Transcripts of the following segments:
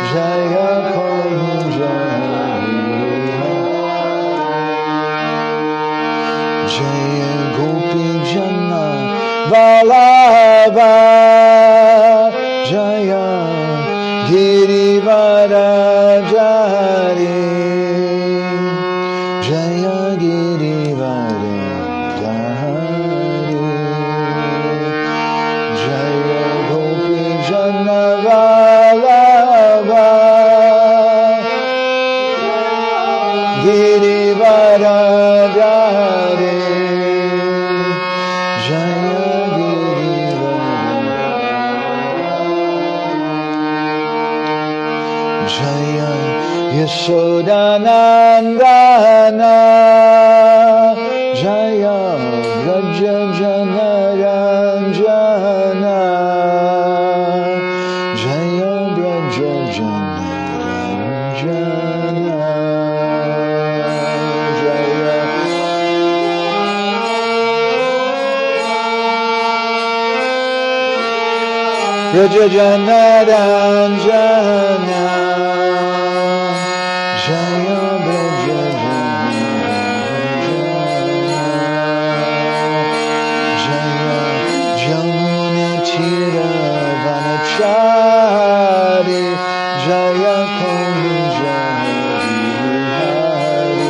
Jaya Kunja Jaya Gopi Jana Vallabha Jaya Girivardhari Jaya Girivardhari Jaya Gopi Jana Vallabha Girivardhari Jaya Girivardhari Jaya Yashodanandana Jaya Vraja Janaranjana Jaya Vraja Janaranjana Jaya Vraja Janaranjana Jaya Vraja Jaya Jamuna Tira Vanachari Jaya Kunja Hari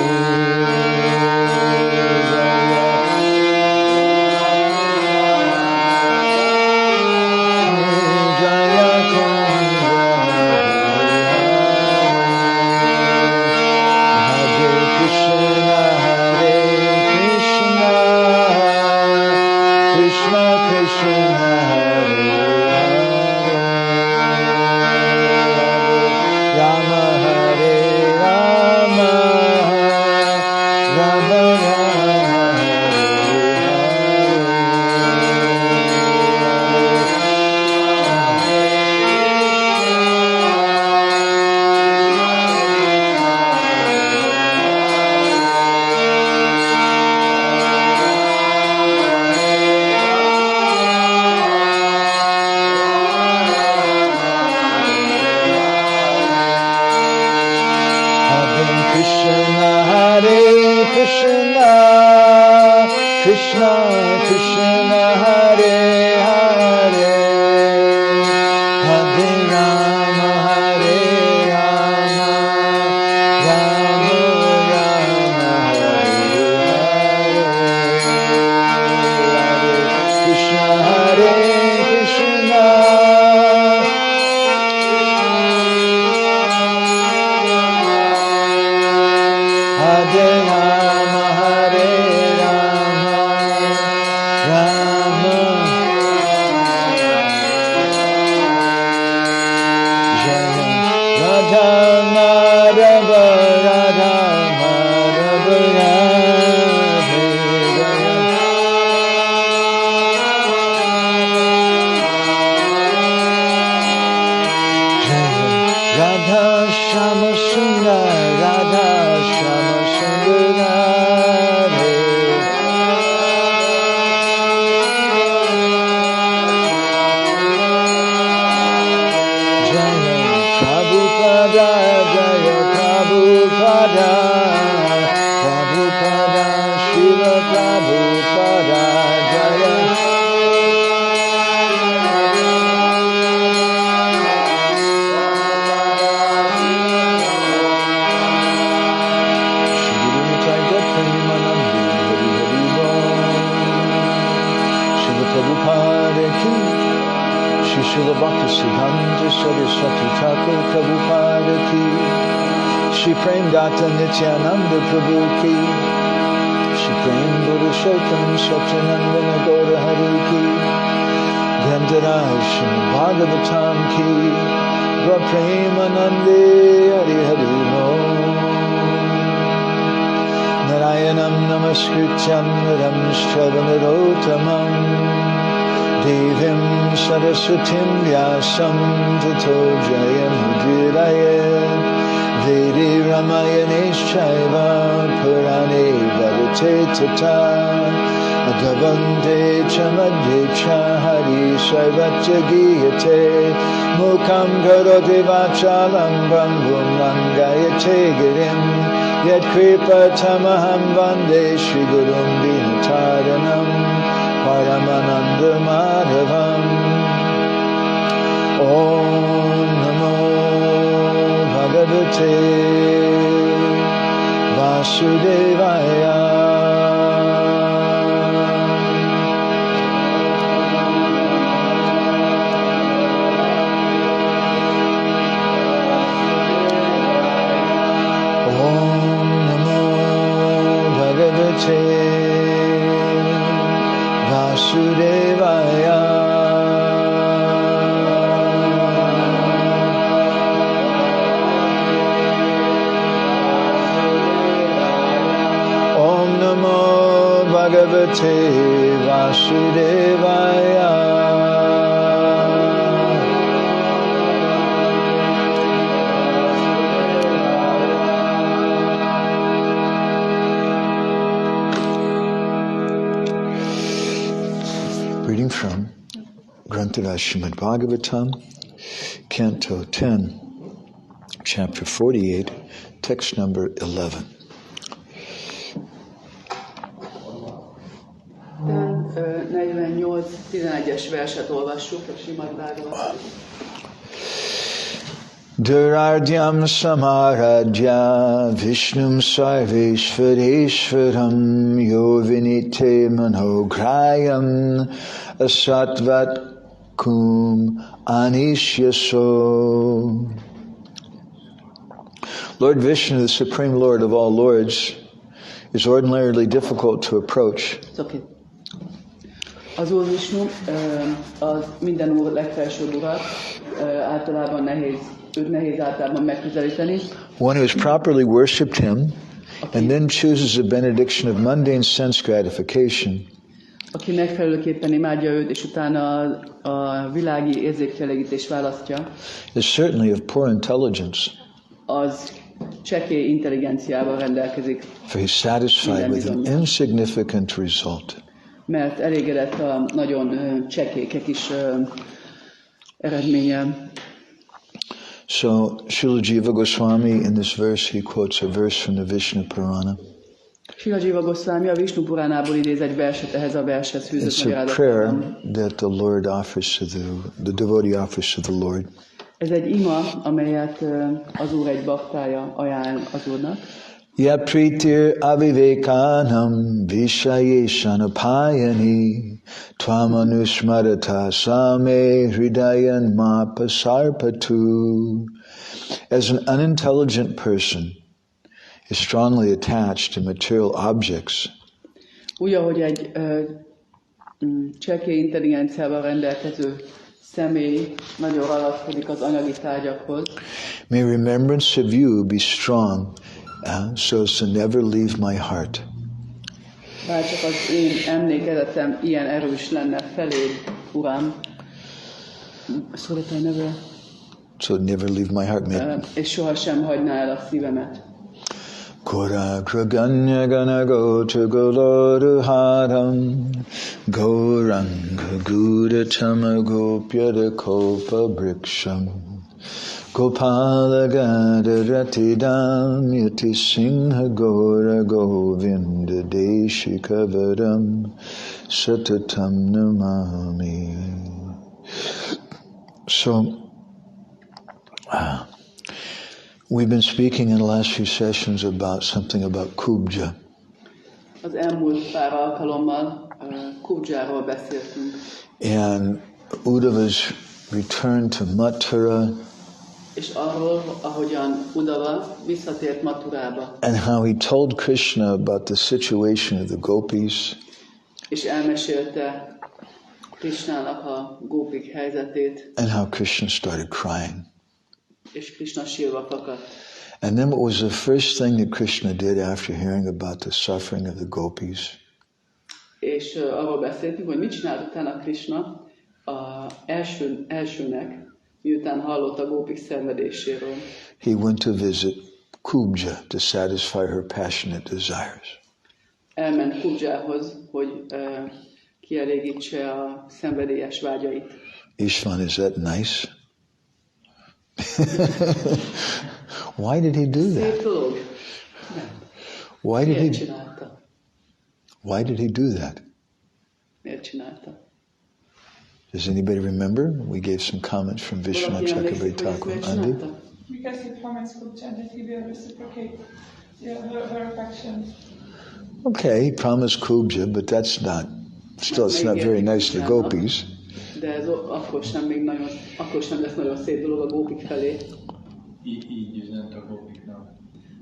Jaya Kunja Hare Krishna Hare Krishna Krishna Krishna Hare Hare Rama Hare Rama Rama Rama Krishna Hare Krishna Krishna Krishna Hare Hare Hare Rama Hare Rama Rama Rama Hare Hare Krishna Hare Krishna Hare Rama Hare Rama Rama Jaya Radha Madhava Radha Madhava Radhe Jaya Radha Shama Sundar Radha Shama Sundarare Jaya Prabhupada Jaya Prabhupada Prabhupada Shiva Prabhupada Jaya Prabhupada ki Shri Srila Bhaktisiddhanta Saraswati Thakur Prabhupada ki Shri Prem Data Nityananda Prabhu ki Shri Prem Purushottam Satyanandana Gaura Hari ki Gandharaj Shri Bhagavatam ki Prapremanande Hari Hari Mo Narayanam Namaskrityam Naram Shravanarottamam Devim Saraswatim Vyasam Tato Jayam Udirayet Vedi Ramayanesh Chaiva Purane Vadate Tata Adavante chamadye chahari sarvacha giyate mukam karoti vachalam brahmum langayate girim yat kripa tamaham vande shri gurum vinataranam paramananda madhavam Om namo bhagavate vasudevaya Vasudevaya Om Namo Bhagavate Vasudevaya Reading from Granthara Srimad Bhagavatam, Canto 10, Chapter 48, Text number 11. Tehát 48-11-es verset olvassuk a Srimad Bhagavatam. Durardyam samaradya Vishnum sarveshvareshvaram yo vinite manograyam asatvat kum anishyaso. Lord Vishnu, the Supreme Lord of all lords, is ordinarily difficult to approach. Okay. Az Úr Vishnu, az minden úr legfelsőbb ura, általában nehéz általában megközelíteni. One who has properly worshipped him and then chooses a benediction of mundane sense gratification aki megfelelőképpen imádja őt, és utána a világi érzékkielégítés választja, is certainly of poor intelligence. Az csekély intelligenciával rendelkezik. For he's satisfied with an insignificant result. Mert elégedett a nagyon csekély kis eredménnyel. So, Srila Jiva Goswami, in this verse, he quotes a verse from the Vishnu Purana. Srila Jiva Goswami a Vishnu Puránából idéz egy verset ehhez a vershez fűzött It's a prayer that the Lord offers to the devotee offers to the Lord. Ez egy ima, amelyet az Úr egy baktája ajánl az Úrnak. Ya pritir avivekanam vishayeshanapayani tvamanusmarata same hridayan mapasarpatu. As an unintelligent person is strongly attached to material objects, úgy, ahogy egy csekély intelligenciával rendelkező személy nagyon ragaszkodik az anyagi tárgyakhoz. may remembrance of you be strong so as to never leave my heart. Bár csak az én emlékezetem ilyen erős lenne feléd, Uram, so that I never, So never leave my heart. és sohasem hagyná el a szívemet. Kora kraganya gana gota goloruharam Gauranga gudatama gopyada kopa briksham Gopala gada ratidam yati singha gora govinda deshikavaram satatam namami. So, we've been speaking in the last few sessions about something about Kubja. Az elmúlt pár alkalommal Kubjáról beszéltünk. And Uddhava's return to Mathura. És arról, ahogyan Uddhava visszatért Mathurába. And how he told Krishna about the situation of the gopis. És elmesélte Krishnának a gópik helyzetét. And how Krishna started crying. És Krishna sírva fakadt. And then what was the first thing that Krishna did after hearing about the suffering of the gopis? És arról beszéltünk, hogy mit csinált utána Krishna elsőnek, miután hallott a gópik szenvedéséről. He went to visit Kubja to satisfy her passionate desires. elment Kubjához, hogy kielégítse a szenvedélyes vágyait. Ishvan, is that nice? Why did he do Szép that? dolog. Why did Miért he? csinálta? Why did he do that? Miért csinálta? Does anybody remember? We gave some comments from Vishwanath Chakrabarti Thakur. Andy? Because he promised Kubja that he will reciprocate her affection. Okay, he promised Kubja, but that's not. Still, it's not very nice to the gopis. De ez akkor sem lesz nagyon szép dolog a gópik felé. Így üzent a gópiknak.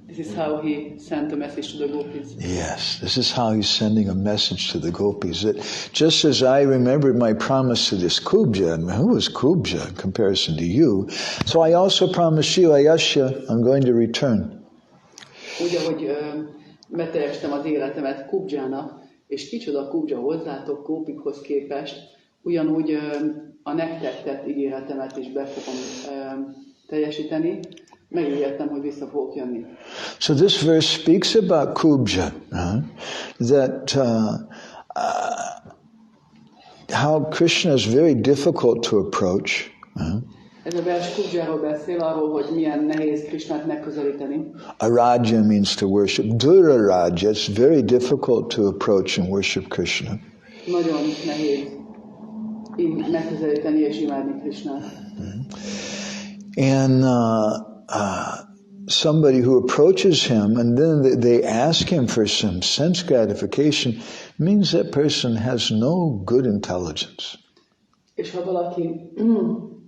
This is how he sent a message to the gopis. Yes, this is how he's sending a message to the gopis. That just as I remembered my promise to this Kubja, and who is Kubja in comparison to you, so I also promise you, Ayasya, I'm going to return. Úgy, ahogy beteljesítem az életemet Kubjának, és kicsoda Kubja hozzátok gópikhoz képest, ugyanúgy a nektek tett ígéretemet is be fogom teljesíteni, megígértem, hogy vissza fogok jönni. So this verse speaks about Kubja, that how Krishna is very difficult to approach. Ez a vers Kubjáról beszél, arról, hogy milyen nehéz Krishnát megközelíteni. Araja means to worship. Duraraja, it's very difficult to approach and worship Krishna. Nagyon nehéz megközelíteni és imádni Krishnát. And somebody who approaches him and then they ask him for some sense gratification means that person has no good intelligence. És ha valaki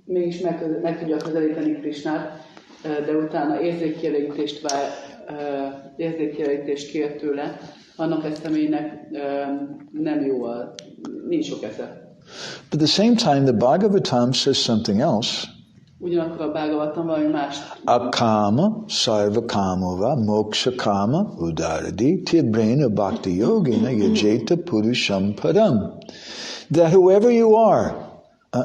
mégis meg tudja közelíteni Krishnát, de utána érzékkielégítést kér tőle, annak a személynek nem jó, nincs sok esze. But at the same time, the Bhagavatam says something else. Ugyanakkor a Bhagavatam valami más. Akama sarva kamova moksha kama udaradi tibrena bhakti yogina yajeta purusham param. That whoever you are,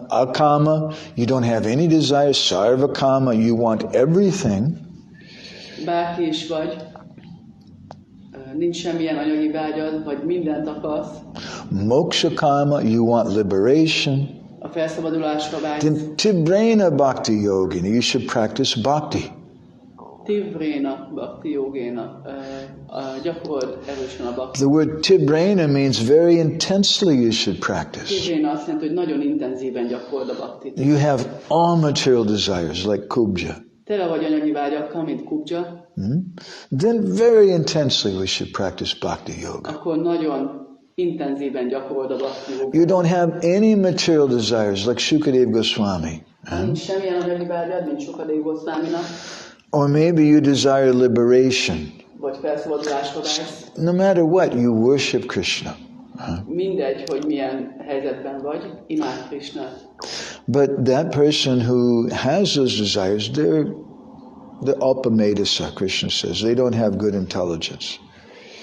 akama, you don't have any desire, sarva kama, you want everything. Bárki is vagy, nincs semmilyen anyagi vágyad, vagy mindent akarsz. Moksha kama, you want liberation. A felszabadulásra vágysz. Then tibrena bhakti yogina, you should practice bhakti. Tivrena bhakti yogena, gyakorold erősen a bhakti. The word tibrena means very intensely you should practice. Tivrena azt jelenti, hogy nagyon intenzíven gyakorold a bhaktit. You have all material desires like Kubja. Tele vagy anyagi vágyakkal, mint Kubja. Then very intensely we should practice bhakti yoga. Akkor nagyon intenzíven gyakorold a bhakti jogát. You don't have any material desires like Shukadev Goswami. Nincs semmilyen anyagi vágyad, mint Shukadev Goswaminak. Or maybe you desire liberation. Vagy felszabadulásra vágysz. No matter what, you worship Krishna. Mindegy, hogy milyen helyzetben vagy, imád Krishnát. But that person who has those desires, they're the alpamadasa, Krishna says. They don't have good intelligence.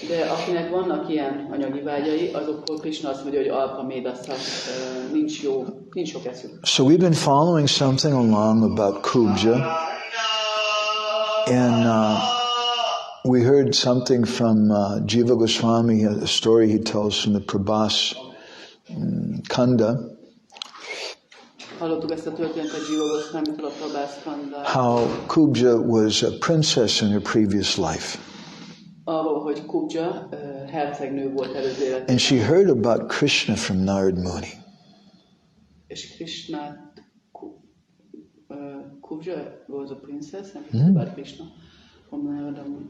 De akinek vannak ilyen anyagi vágyai, azokról Krishna azt mondja, hogy alpamédasza, nincs sok eszük. So we've been following something along about Kubja. And we heard something from Jiva Goswami, a story he tells from the Prabhas Kanda. Hallottuk ezt a történetet Jiva Goswamitól a Prabhas Kanda. How Kubja was a princess in her previous life. Arról, hogy Kubja hercegnő volt előző életében. And she heard about Krishna from Narad Muni. És Krishnát, Kubja was a princess, and about Krishna from Narada Muni.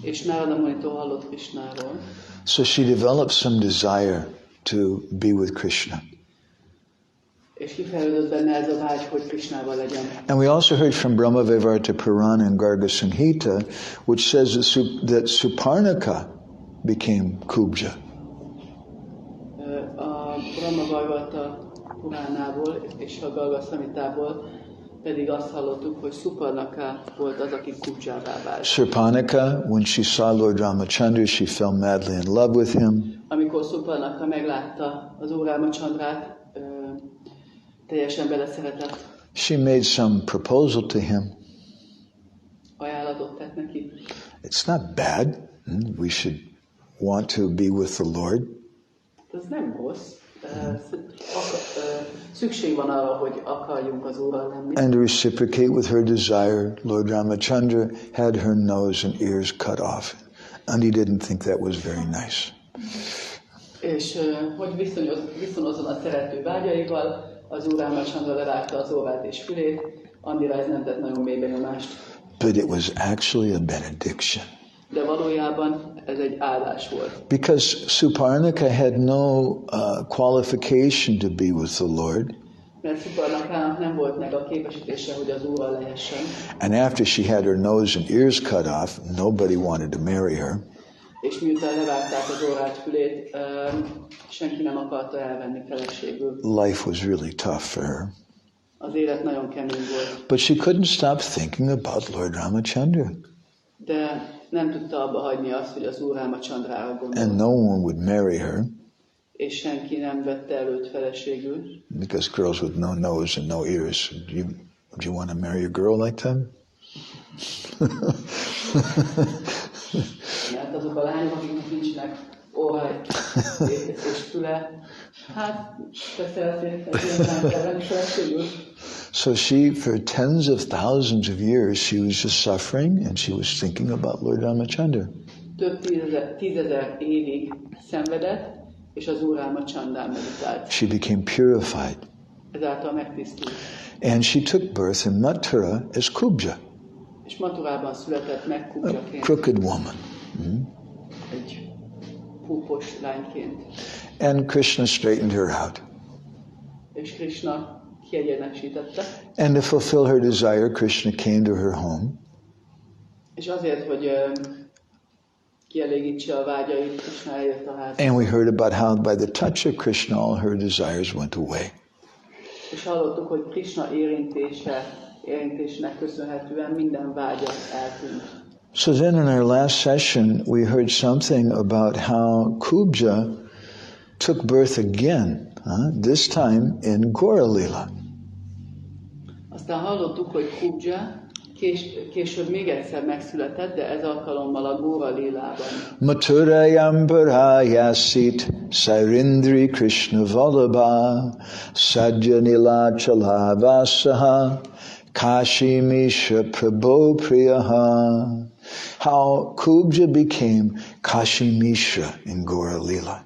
És Narada Munitól hallott Krishnáról. So she developed some desire to be with Krishna. És kifejlődött benne ez a vágy, hogy Krishnával legyen. And we also heard from Brahma Vaivarta Purana and Garga Samhita, which says that Suparnaka became Kubja. A Brahma Vaivarta Puránából és a Garga Samhitából pedig azt hallottuk, hogy Suparnaka volt az, aki Kubjává vált. Suparnaka, when she saw Lord Ramachandra, she fell madly in love with him. Amikor Suparnaka meglátta az Úr Ramachandrát, teljesen beleszeretett. She made some proposal to him. Ajánlatot tett neki. It's not bad. We should want to be with the Lord. Ez nem rossz. Szükség van arra, hogy akarjunk az Úrral lenni. And to reciprocate with her desire, Lord Ramachandra had her nose and ears cut off. And he didn't think that was very nice. És hogy viszonozzon a szerető vágyaival, az Úr Ramachandra levágta az orrát és fülét, Andira ez nem tett nagyon mély benyomást. But it was actually a benediction. De valójában ez egy áldás volt. Because Suparnaka had no qualification to be with the Lord. Mert Suparnakának nem volt meg a képesítése, hogy az Úrral lehessen. And after she had her nose and ears cut off, nobody wanted to marry her. És miután levágták az orrát, fülét, senki nem akarta elvenni feleségül. Life was really tough for her. Az élet nagyon kemény volt. But she couldn't stop thinking about Lord Ramachandra. De nem tudta abba hagyni azt, hogy az Úr Ramachandrára gondolt. And no one would marry her. És senki nem vette előtt feleségül. Because girls with no nose and no ears, would you want to marry a girl like that? Hát azok a lányok, akiknek nincsenek orra és füle, hát te szeretnék venni feleségül. So she, for tens of thousands of years, she was just suffering and she was thinking about Lord Ramachandra. Több tízezer évig szenvedett, és az Úr Ramachandrán meditált. She became purified. Ezáltal megtisztult. And she took birth in Mathura as Kubja, És Mathurában született meg a Kubjaként, crooked woman. egy púpos lányként. And Krishna straightened her out. És Krishna kiegyenesítette. And to fulfill her desire, Krishna came to her home. És azért, hogy kielégítse a vágyait, Krishna eljött a házba. And we heard about how by the touch of Krishna all her desires went away. És hallottuk, hogy Krishna érintésének köszönhetően minden vágya eltűnt. So then in our last session, we heard something about how Kubja took birth again, this time in Gora Lila. Aztán hallottuk, hogy Kubja később még egyszer megszületett, de ez alkalommal a Gora Lilában. Mathurayam Parayasit Sairindri Krishna Vallabha Sajjanila Chalavasaha Kashimisha Prabhu Priyaha. How Kubja became Kashimisha in Gora Lila.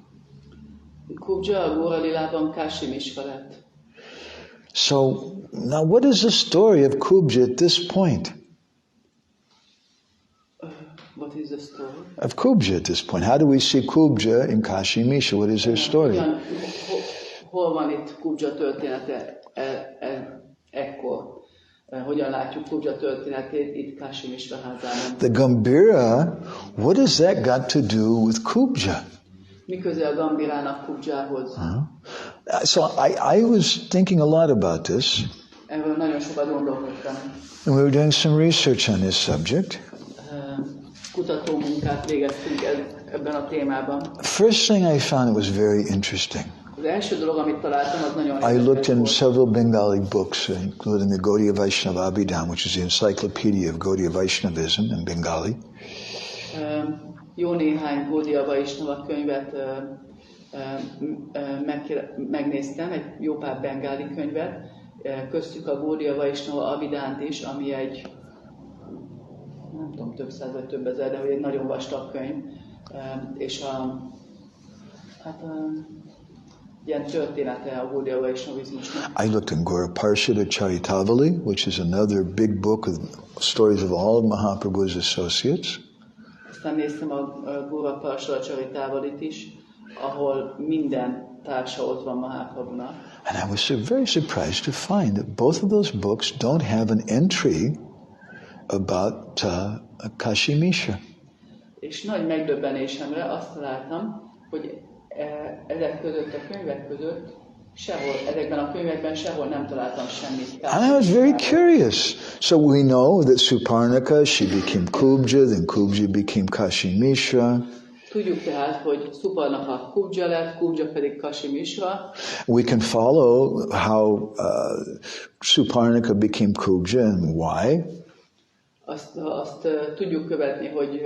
Kubja a Gora Lilában Kashimisha lett. So now what is the story of Kubja at this point? What is the story? Of Kubja at this point. How do we see Kubja in Kashimisha? What is her story? Hol van itt Kubja története ekkor? Hogyan látjuk Kubja történetét itt Kashimisha házában? The Gambira, what does that got to do with Kubja? Mi köze a Gambirának Kubjához? So I was thinking a lot about this. Erről nagyon sokat gondolkodtam. And we were doing some research on this subject. Kutató munkát végeztünk ebben a témában. First thing I found, it was very interesting. Az első dolog, amit találtam, az nagyon I looked érdekes in volt. several Bengali books, including the Gaudiya Vaishnava Abhidham, which is the encyclopedia of Gaudiya Vaishnavism in Bengali. Jó néhány Gaudiya Vaishnava könyvet megnéztem, egy jó pár bengáli könyvet, köztük a Gaudiya Vaishnava Abhidhánt is, ami egy, nem tudom, több száz vagy több ezer, de egy nagyon vastag könyv, és ilyen története a Gaudiya Vaishnavizmusnak. I looked in Gora Parshada Charitavali, which is another big book of stories of all of Mahaprabhu's associates. Aztán néztem a Gora Parshada Charitavalit is, ahol minden társa ott van Mahaprabhunak. And I was very surprised to find that both of those books don't have an entry about Kashimisha. És nagy megdöbbenésemre azt találtam, hogy ezek között a könyvek között sehol, ezekben a könyvekben sehol nem találtam semmit. And I was very curious. So we know that Suparnaka, she became Kubja, then Kubja became Kashimisha. Tudjuk tehát, hogy Suparnaka Kubja lett, Kubja pedig Kashimisha. We can follow how Suparnaka became Kubja and why. Azt tudjuk követni, hogy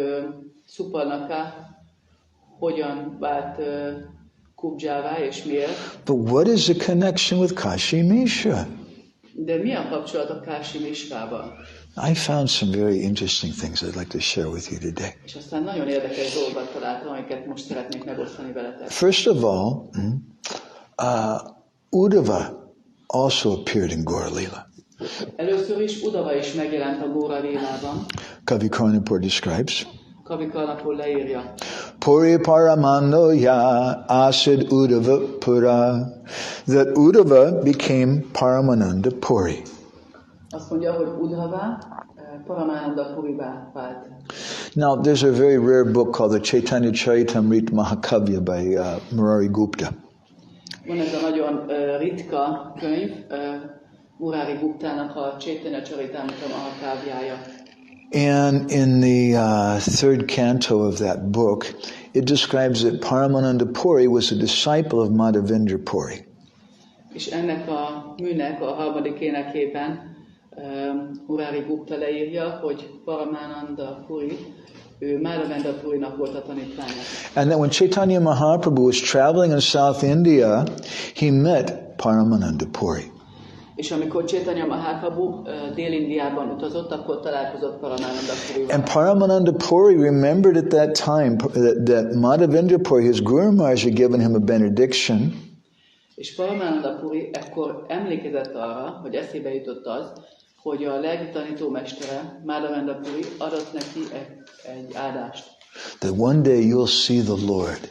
Suparnaka hogyan vált Kubjává és miért. But what is the connection with Kashi Mishra? De mi a kapcsolat a Kási Misrával? I found some very interesting things I'd like to share with you today. És aztán nagyon érdekes dolgokat találtam, amiket most szeretnék megosztani veletek. First of all, Uddhava also appeared in Gaura Lila. Először is Uddhava is megjelent a Gaura Lilában. Kavi Karnapur describes, Kavi Karnapur leírja. Puri Paramando ya asid Uddhava pura, that Uddhava became Paramananda Puri. Azt mondja, hogy Uddhava Paramananda Purivá vált. Now, there's a very rare book called the Chaitanya Charitamrita Mahakavya by Murari Gupta. Van ez a nagyon ritka könyv, Murari Guptának a Chaitanya Charitamrita Mahakavjája. And in the third canto of that book, it describes that Paramananda Puri was a disciple of Madhavendra Puri. És ennek a műnek a harmadik énekében Murari Gupta leírja, hogy Paramananda Puri, ő Madhavendra Purinak volt a tanítványa. And that when Chaitanya Mahaprabhu was traveling in South India, he met Paramananda Puri. És amikor Chaitanya Mahaprabhu Dél-Indiában utazott, akkor találkozott Paramananda Purival. And Paramananda Puri remembered at that time that Madhavendra Puri, his Guru Maharaj, had given him a benediction. És Paramananda Puri ekkor emlékezett arra, hogy eszébe jutott az, hogy a lelki tanítómestere, Madhavendra Puri adott neki egy áldást. That one day you'll see the Lord.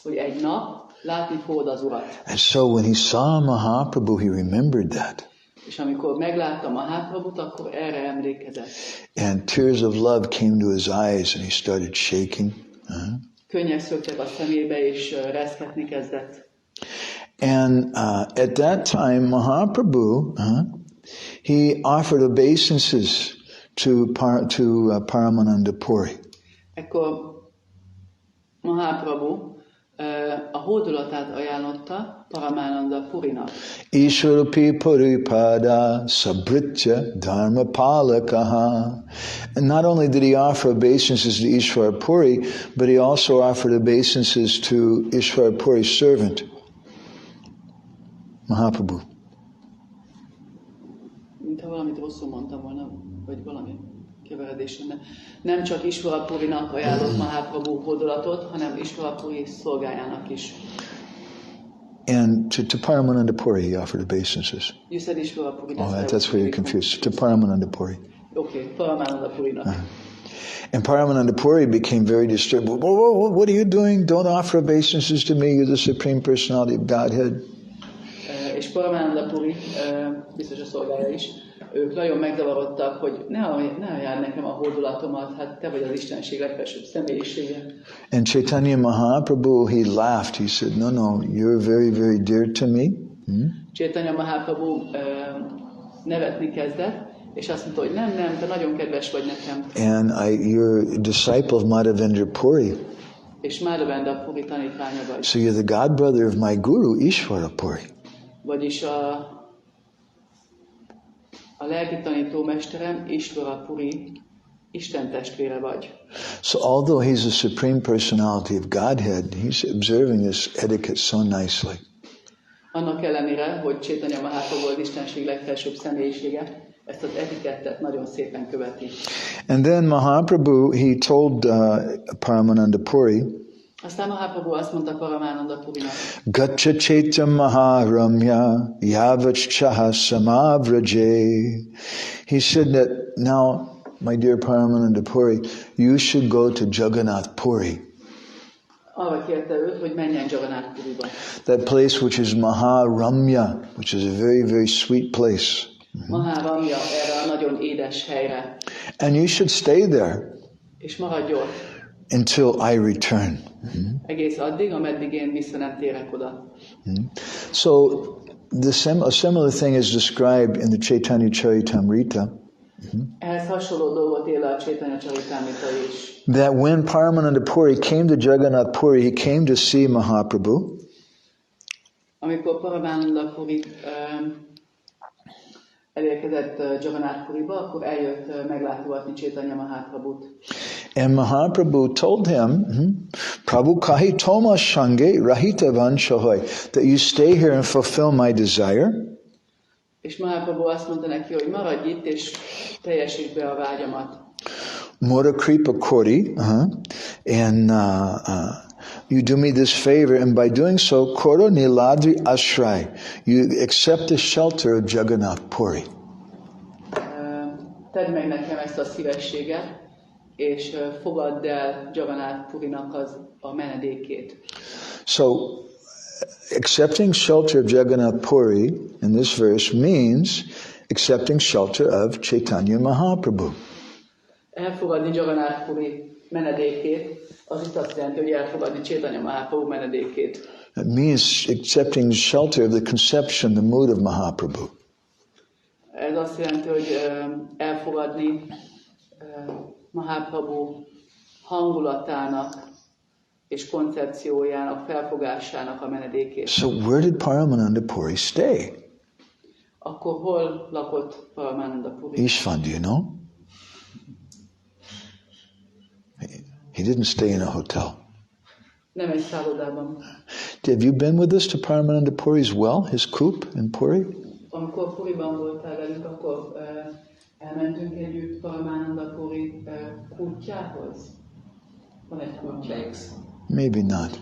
Hogy egy nap látni fogod az Urat. And so when he saw Mahaprabhu, he remembered that. És amikor meglátta Mahaprabhut, akkor erre emlékezett. And tears of love came to his eyes and he started shaking. Könnyek szöktek a szemébe, és reszketni kezdett. And at that time, Mahaprabhu, he offered obeisances to Paramananda Puri. Ekkor Mahaprabhu a hódolatát ajánlotta Paramananda Purinak. Ishvarapi Puripada Sabritya Dharma Palakaha. And not only did he offer obeisances to Ishvara Puri, but he also offered obeisances to Ishvara Puri's servant, Mahaprabhu. Mintha valamit rosszul mondtam volna, vagy valami keveredés lenne. Nem csak Ishvara Purinak ajánlott Mahaprabhu hódolatot, hanem Ishvara Puri szolgájának is. And to Paramananda Puri he offered obeisances. You said Ishvara Puri. Oh, that's where you're confused. To Paramananda Puri. Okay, Paramananda Purinak. And Paramananda Puri became very disturbed. Whoa, what are you doing? Don't offer obeisances to me. You're the Supreme Personality of Godhead. És Paramananda Puri, biztos a szolgája is, ők nagyon megzavarodtak, hogy ne ajánl nekem a hódolatomat, hát te vagy az Istenség legfelsőbb személyisége. And Chaitanya Mahaprabhu, he laughed. He said, no, you're very, very dear to me. Chaitanya Mahaprabhu nevetni kezdett, és azt mondta, hogy nem, te nagyon kedves vagy nekem. And you're a disciple of Madhavendra Puri. És Madhavendra Puri tanítványa vagy. So you're the godbrother of my guru, Ishvara Puri. Vagyis a lelki tanítómesterem, Ishvara Puri, Isten testvére vagy. So although he's a Supreme Personality of Godhead, he's observing this etiquette so nicely. Annak ellenére, hogy Chaitanya Mahaprabhu az Istenség legfelsőbb személyisége, ezt az etikettet nagyon szépen követi. And then Mahaprabhu, he told Paramananda Puri, aztán Mahaprabhu azt mondta Paramananda Purinak, Gacha Chaitya Maharamya Yavachchaha Samavraje. He said that now, my dear Paramananda Puri, you should go to Jagannath Puri. Arra kérte őt, hogy menjen Jagannath Puriba. That place which is Maharamya, which is a very, very sweet place. Maharamya, erre a nagyon édes helyre. And you should stay there. És maradj ott. Until I return. Egész addig, ameddig én vissza nem térek oda. So, a similar thing is described in the Chaitanya Charitamrita. Ehhez hasonló dolgot él a Chaitanya Charitamrita is. That when Paramananda Puri came to Jagannath Puri, he came to see Mahaprabhu. Amikor Paramananda Puri elérkezett Jagannath Puriba, akkor eljött meglátogatni Chaitanya Mahaprabhut. And Mahaprabhu told him, Prabhu kahi toma shange rahita vanshahoy, that you stay here and fulfill my desire. És Mahaprabhu azt mondta neki, hogy maradj itt, és teljesítsd be a vágyamat. Mora kripa kori, and you do me this favor, and by doing so, koro niladri ashray, you accept the shelter of Jagannath Puri. Tedd meg nekem ezt a szívességet, és fogadd el Jagannath Purinak a menedékét. So, accepting shelter of Jagannath Puri in this verse means accepting shelter of Chaitanya Mahaprabhu. Elfogadni Jagannath Puri menedékét, az itt azt jelenti, hogy elfogadni Chaitanya Mahaprabhu menedékét. It means accepting shelter of the conception, the mood of Mahaprabhu. Ez azt jelenti, hogy elfogadni Mahaprabhu hangulatának és koncepciójának, felfogásának a menedékét. So where did Paramananda Puri stay? Akkor hol lakott Paramananda Puri? Ishvan, do you know? He didn't stay in a hotel. Nem egy szállodában. Have you been with us to Paramananda Puri's well, his coop in Puri? Amikor Puriban voltál velünk, akkor elmentünk együtt Paramananda Puri kútjához. Van egy kútja. Maybe not.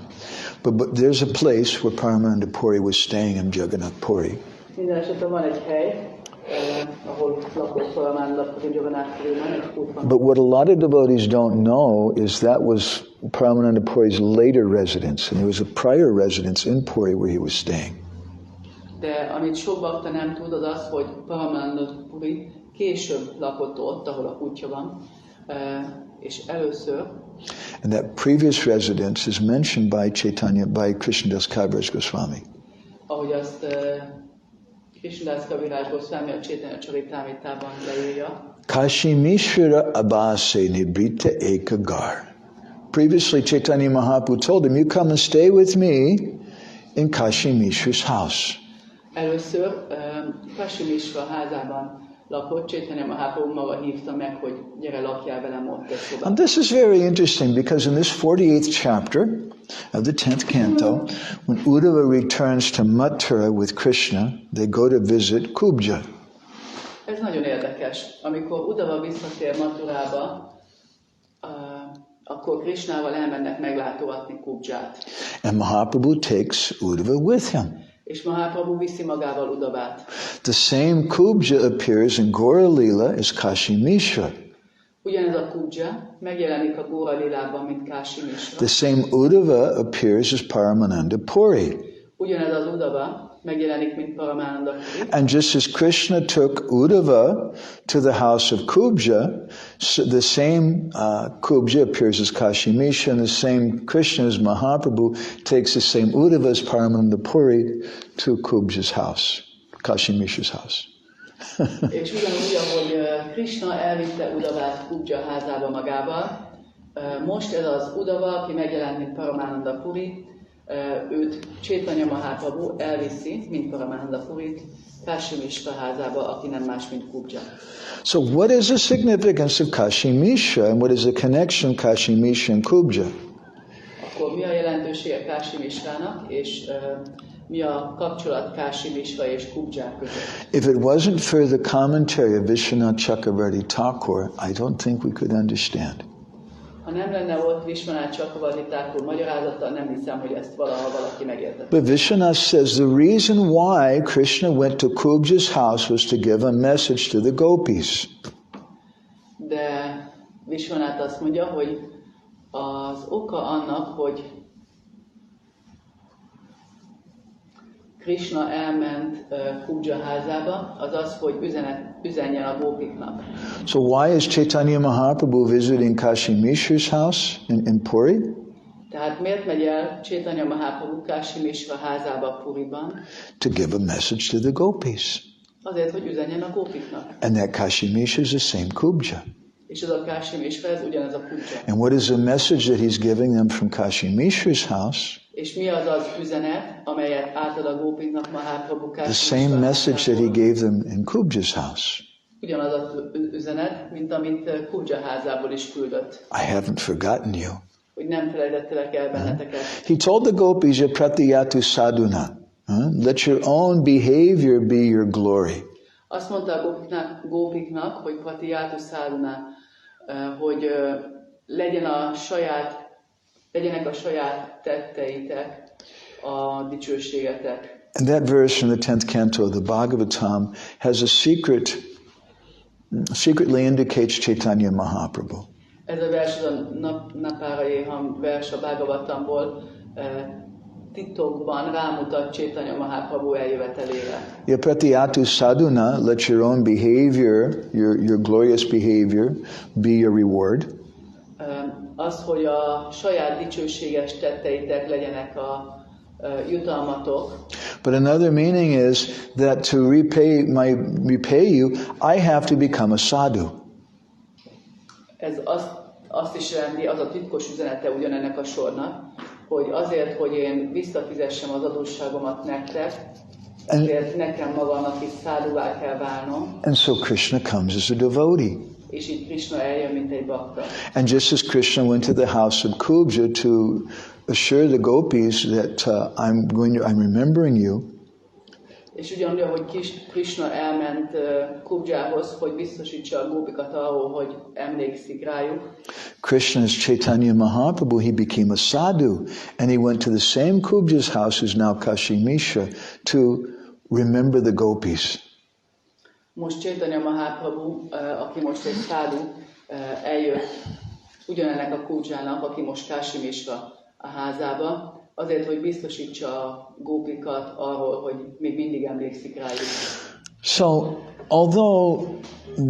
But there's a place where Paramananda Puri was staying in Jagannath Puri. Minden esetben van egy hely, ahol lakott Paramananda Puri, Jagannath Puriban, egy kút van. But what a lot of devotees don't know is that was Paramananda Puri's later residence, and there was a prior residence in Puri where he was staying. De amit sok bakta nem tud, az az, hogy Paramananda Puri később lakott ott, ahol a kutya van, és először. And that previous residence is mentioned by Krishnadas Kaviraj Goswami. Ahogy azt Krishnadas Kaviraj Goswami a Chaitanya Charitamritában leírja. Kashi Mishra Abhase Nibrita Ekagar. Previously Chaitanya Mahaprabhu told him, you come and stay with me in Kashi Mishra's house. Először Kashi Mishra házában lakott, Chaitanya Mahaprabhu maga hívta meg, hogy gyere lakjál velem ott egy szobában. And this is very interesting because in this 48th chapter of the 10th canto, when Uddhava returns to Mathura with Krishna, they go to visit Kubja. Ez nagyon érdekes. Amikor Uddhava visszatér Mathurába, akkor Krishnával elmennek meglátogatni Kubját. And Mahaprabhu takes Uddhava with him. És Mahaprabhu viszi magával Uddhavát. The same Kubja appears in Gora Lila as Kashi Mishra. Ugyanez a Kubja megjelenik a Gora Lilában, mint Kashi Mishra. The same Uddhava appears as Paramananda Puri. Ugyanez az Uddhava megjelenik, mint Paramananda Puri. And just as Krishna took Uddhava to the house of Kubja, so the same Kubja appears as Kashi Mishra, and the same Krishna as Mahaprabhu takes the same Uddhava as Paramananda Puri to Kubja's house, Kashi Mishra's house. És ugyanúgy, ahogy Krishna elvitte Uddhavát Kubja házába magával, most ez az Uddhava, aki megjelent, mint Paramananda Puri, őt Chaitanya Mahaprabhu elviszi, mint Paramananda Purit, Kashi Mishra házába, aki nem más, mint Kubja. So what is the significance of Kashi Mishra, and what is the connection Kashi Mishra and Kubja? Akkor mi a jelentősége Kashi Mishrának, és mi a kapcsolat Kashi Mishra és Kubja között? If it wasn't for the commentary of Vishwanath Chakravarti Thakur, I don't think we could understand. Ha nem lenne ott Vishwanath Chakravarti Thakur magyarázata, nem hiszem, hogy ezt valaha valaki megértette. But Vishwanath says the reason why Krishna went to Kubja's house was to give a message to the gopis. De Vishwanath azt mondja, hogy az oka annak, hogy Krishna elment Kubja házába, az az, hogy üzenjen a gópiknak. So why is Chaitanya Mahaprabhu visiting Kashi Mishra's house in Puri? Tehát miért megy el Chaitanya Mahaprabhu Kashi Mishra házába Puriban? To give a message to the gopis. Azért, hogy üzenjen a gópiknak. And that Kashi Mishra is the same Kubja. És ez a Kashi Mishra, ez ugyanez a Kubja. And what is the message that he's giving them from Kashi Mishra's house? És mi az az üzenet, amelyet átad a gópiknak Mahaprabhu The Kási same Vishwa message that he házából? gave them in Kubja's house. Ugyanaz az üzenet, mint amit Kubja házából is küldött. I haven't forgotten you. Hogy nem felejtettelek el benneteket. He told the gopis, pratiyatu sadhuna. Let your own behavior be your glory. Azt mondta a gópiknak, hogy pratiyatu sadhuna, hogy legyenek a saját tetteitek a dicsőségetek. And that verse from the 10th canto of the Bhagavatam has a secretly indicates Chaitanya Mahaprabhu. Ez a vers, az a Napára Éham vers a Bhagavatamból titokban rámutat Chaitanya Mahaprabhu eljövetelére. Pratiyatu sadhuna, let your own behavior, your glorious behavior, be your reward. Az, hogy a saját dicsőséges tetteitek legyenek a jutalmatok. But another meaning is that to repay you, I have to become a sadhu. Ez azt is jelenti, az a titkos üzenete ugyanennek a sornak, hogy azért, hogy én visszafizessem az adósságomat nektek, ezért nekem magamnak is száduvá kell válnom. And so Krishna comes as a devotee. És így Krishna eljön, mint egy bakta. And just as Krishna went to the house of Kubja to assure the gopis that I'm remembering you. És ugyanúgy, hogy Krishna elment Kubjához, hogy biztosítsa a gópikat arról, hogy emlékszik rájuk. Krishna as Chaitanya Mahaprabhu, he became a sadhu, and he went to the same Kubja's house, who's now Kashi Mishra, to remember the gopis. Most Chaitanya Mahaprabhu, aki most egy szádu, eljött ugyanennek a Kubjának, aki most Kashi Mishra a házába, azért, hogy biztosítsa a gópikat arról, hogy még mindig emlékszik rájuk. So, although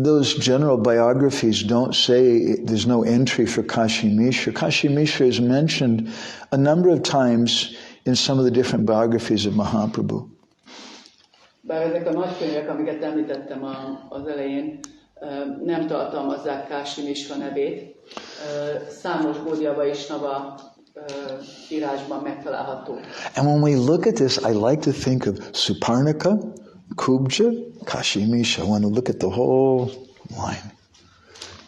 those general biographies don't say there's no entry for Kashi Mishra is mentioned a number of times in some of the different biographies of Mahaprabhu. Bár ezek a nagy könyvek, amiket említettem az elején, nem tartalmazzák Kashi Mishra nevét, számos Gaudiya Vaishnava írásban megtalálható. And when we look at this, I like to think of Suparnaka, Kubja, Kashi Mishra. I want to look at the whole line.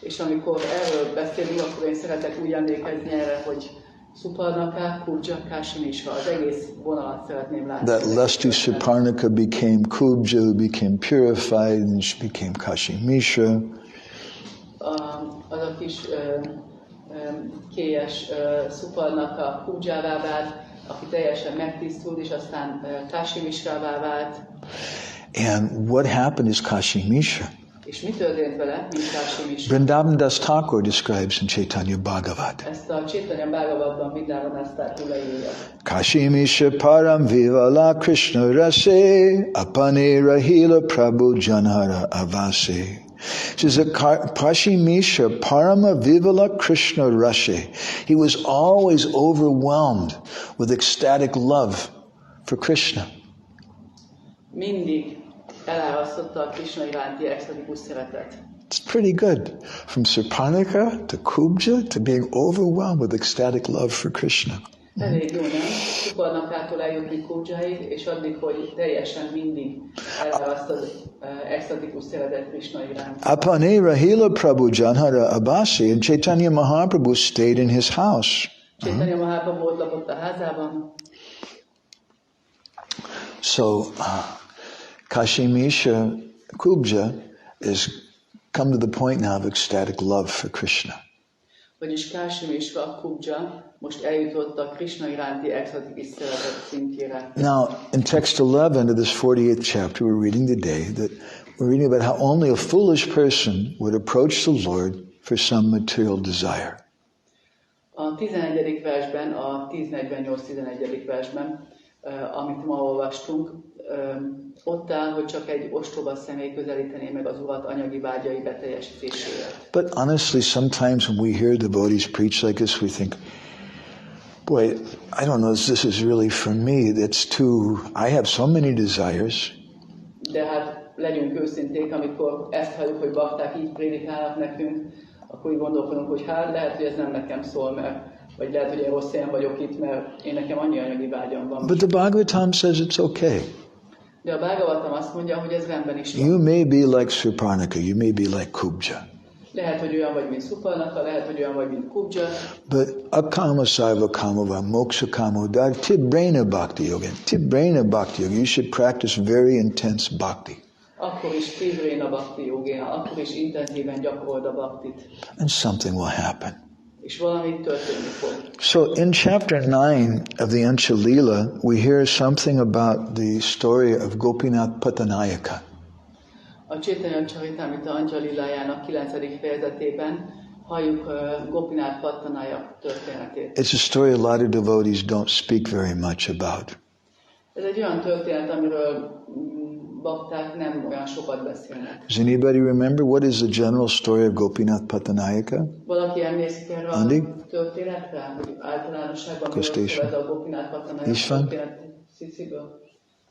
És amikor erről beszélünk, akkor én szeretek úgy emlékezni erre, hogy Suparnaka, Kubja, Kashi Mishra, az egész vonalat szeretném látni. That lusty Suparnaka became Kubja, who became purified, and she became Kashi Mishra. Az a kis kélyes Suparnaka Kubjává vált, aki teljesen megtisztult, és aztán Kashi Mishrává vált. And what happened is Kashi Mishra. És mi történt vele, mint Kashi Mishra? Vrindavan Das Thakur describes in Chaitanya Bhagavat. Ezt a Chaitanya Bhagavatban Vrindavan Das Thakur leírja. Kashi Mishra param vivala Krishna rase apane rahila prabhu janhara avase. She says that Kashi Mishra parama vivala Krishna rase. He was always overwhelmed with ecstatic love for Krishna. Mindig elárasztotta a Krishna iránti extatikus szeretet. It's pretty good. From Suparnaka to Kubja to being overwhelmed with ecstatic love for Krishna. Elég jó, nem? Suparnakától eljutni Kubjáig, és addig, hogy teljesen mindig eláraszt az extatikus szeretet Krishna iránt. Apane Rahila Prabhu Janhara Abasi, and Chaitanya Mahaprabhu stayed in his house. Chaitanya Mahaprabhu ott lakott a házában. So, Kashi Mishra Kubja is come to the point now of ecstatic love for Krishna. Vagyis Kashi Mishra Kubja most eljutott a Krishna iránti extatikus szeretet szintjére. Now, in text 11 of this 48th chapter we're reading today, that we're reading about how only a foolish person would approach the Lord for some material desire. A 11. versben, a 10.48-11. versben, amit ma olvastunk, ott áll, hogy csak egy ostoba személy közelítené meg az Urat anyagi vágyai beteljesítéséért. But honestly, sometimes when we hear devotees preach like this, we think, boy, I don't know if this is really for me. I have so many desires. De hát legyünk őszinték, amikor ezt halljuk, hogy bakták így prédikálnak nekünk, akkor úgy gondolkodunk, hogy hát lehet, hogy ez nem nekem szól, mert Vagy lehet, hogy én rossz helyen vagyok itt, mert én nekem annyi anyagi vágyam van. But the Bhagavatam says it's okay. De a Bhagavatam azt mondja, hogy ez rendben is van. You may be like Surparnaka, you may be like Kubja. Lehet, hogy olyan vagy, mint Suparnaka, lehet, hogy olyan vagy, mint Kubja. But akama saiva kamava moksha kamodar tibrena bhakti yoga. Tibrena bhakti yoga. You should practice very intense bhakti. Akkor is tibrena bhakti yogéna, akkor is intenzíven gyakorold a bhaktit. And something will happen. És valami történni fog. So in chapter 9 of the Anchalila, we hear something about the story of Gopinath Patanayaka. A Chaitanya Charitamrita Anjalilájának 9. fejezetében halljuk Gopinath Pattanayak történetét. It's a story a lot of devotees don't speak very much about. Ez egy olyan történet, amiről bakták nem olyan sokat beszélnek. Does anybody remember what is the general story of Gopinath Patanayaka? Valaki emlékszik erre a Andi? történetre? Hogy általánosságban Kostésva. ez a Gopinath Pattanayak István? történet Sziciből?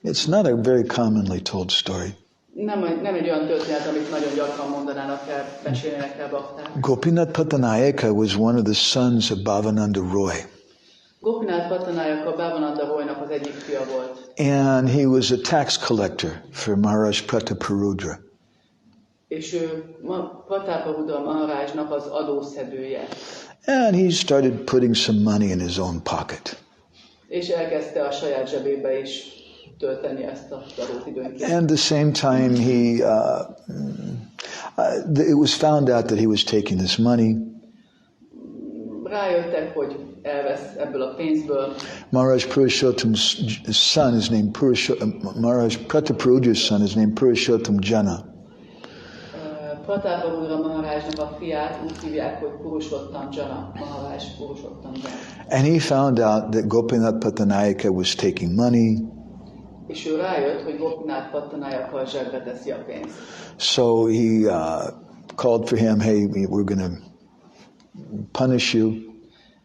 It's not a very commonly told story. Nem egy olyan történet, amit nagyon gyakran mondanának el, mesélnének el bakták. Gopinath Patanayaka was one of the sons of Bhavananda Roy. Gopinath Pattanayak a Bhavananda Roynak az egyik fia volt. And he was a tax collector for Maharaj Prataparudra. És ő Prataparudra Maharajnak az adószedője. And he started putting some money in his own pocket. És elkezdte a saját zsebébe is tölteni ezt a adót időnként. And at the same time, it was found out that he was taking this money. Rájöttek, hogy elvesz ebből a pénzből. Maharaj Purushottam's son is named Maharaj Prataparudra's son is named Purushottam Jana. Prataparudra Maharajnak a fiát úgy hívják, hogy Kurukshetra Jana, Maharaj Kurukshetra Jana. And he found out that Gopinath Patanayaka was taking money. És ő rájött, hogy Gopinath Pattanayakkal zsebre teszi a pénzt. So he called for him, hey, we're going to punish you.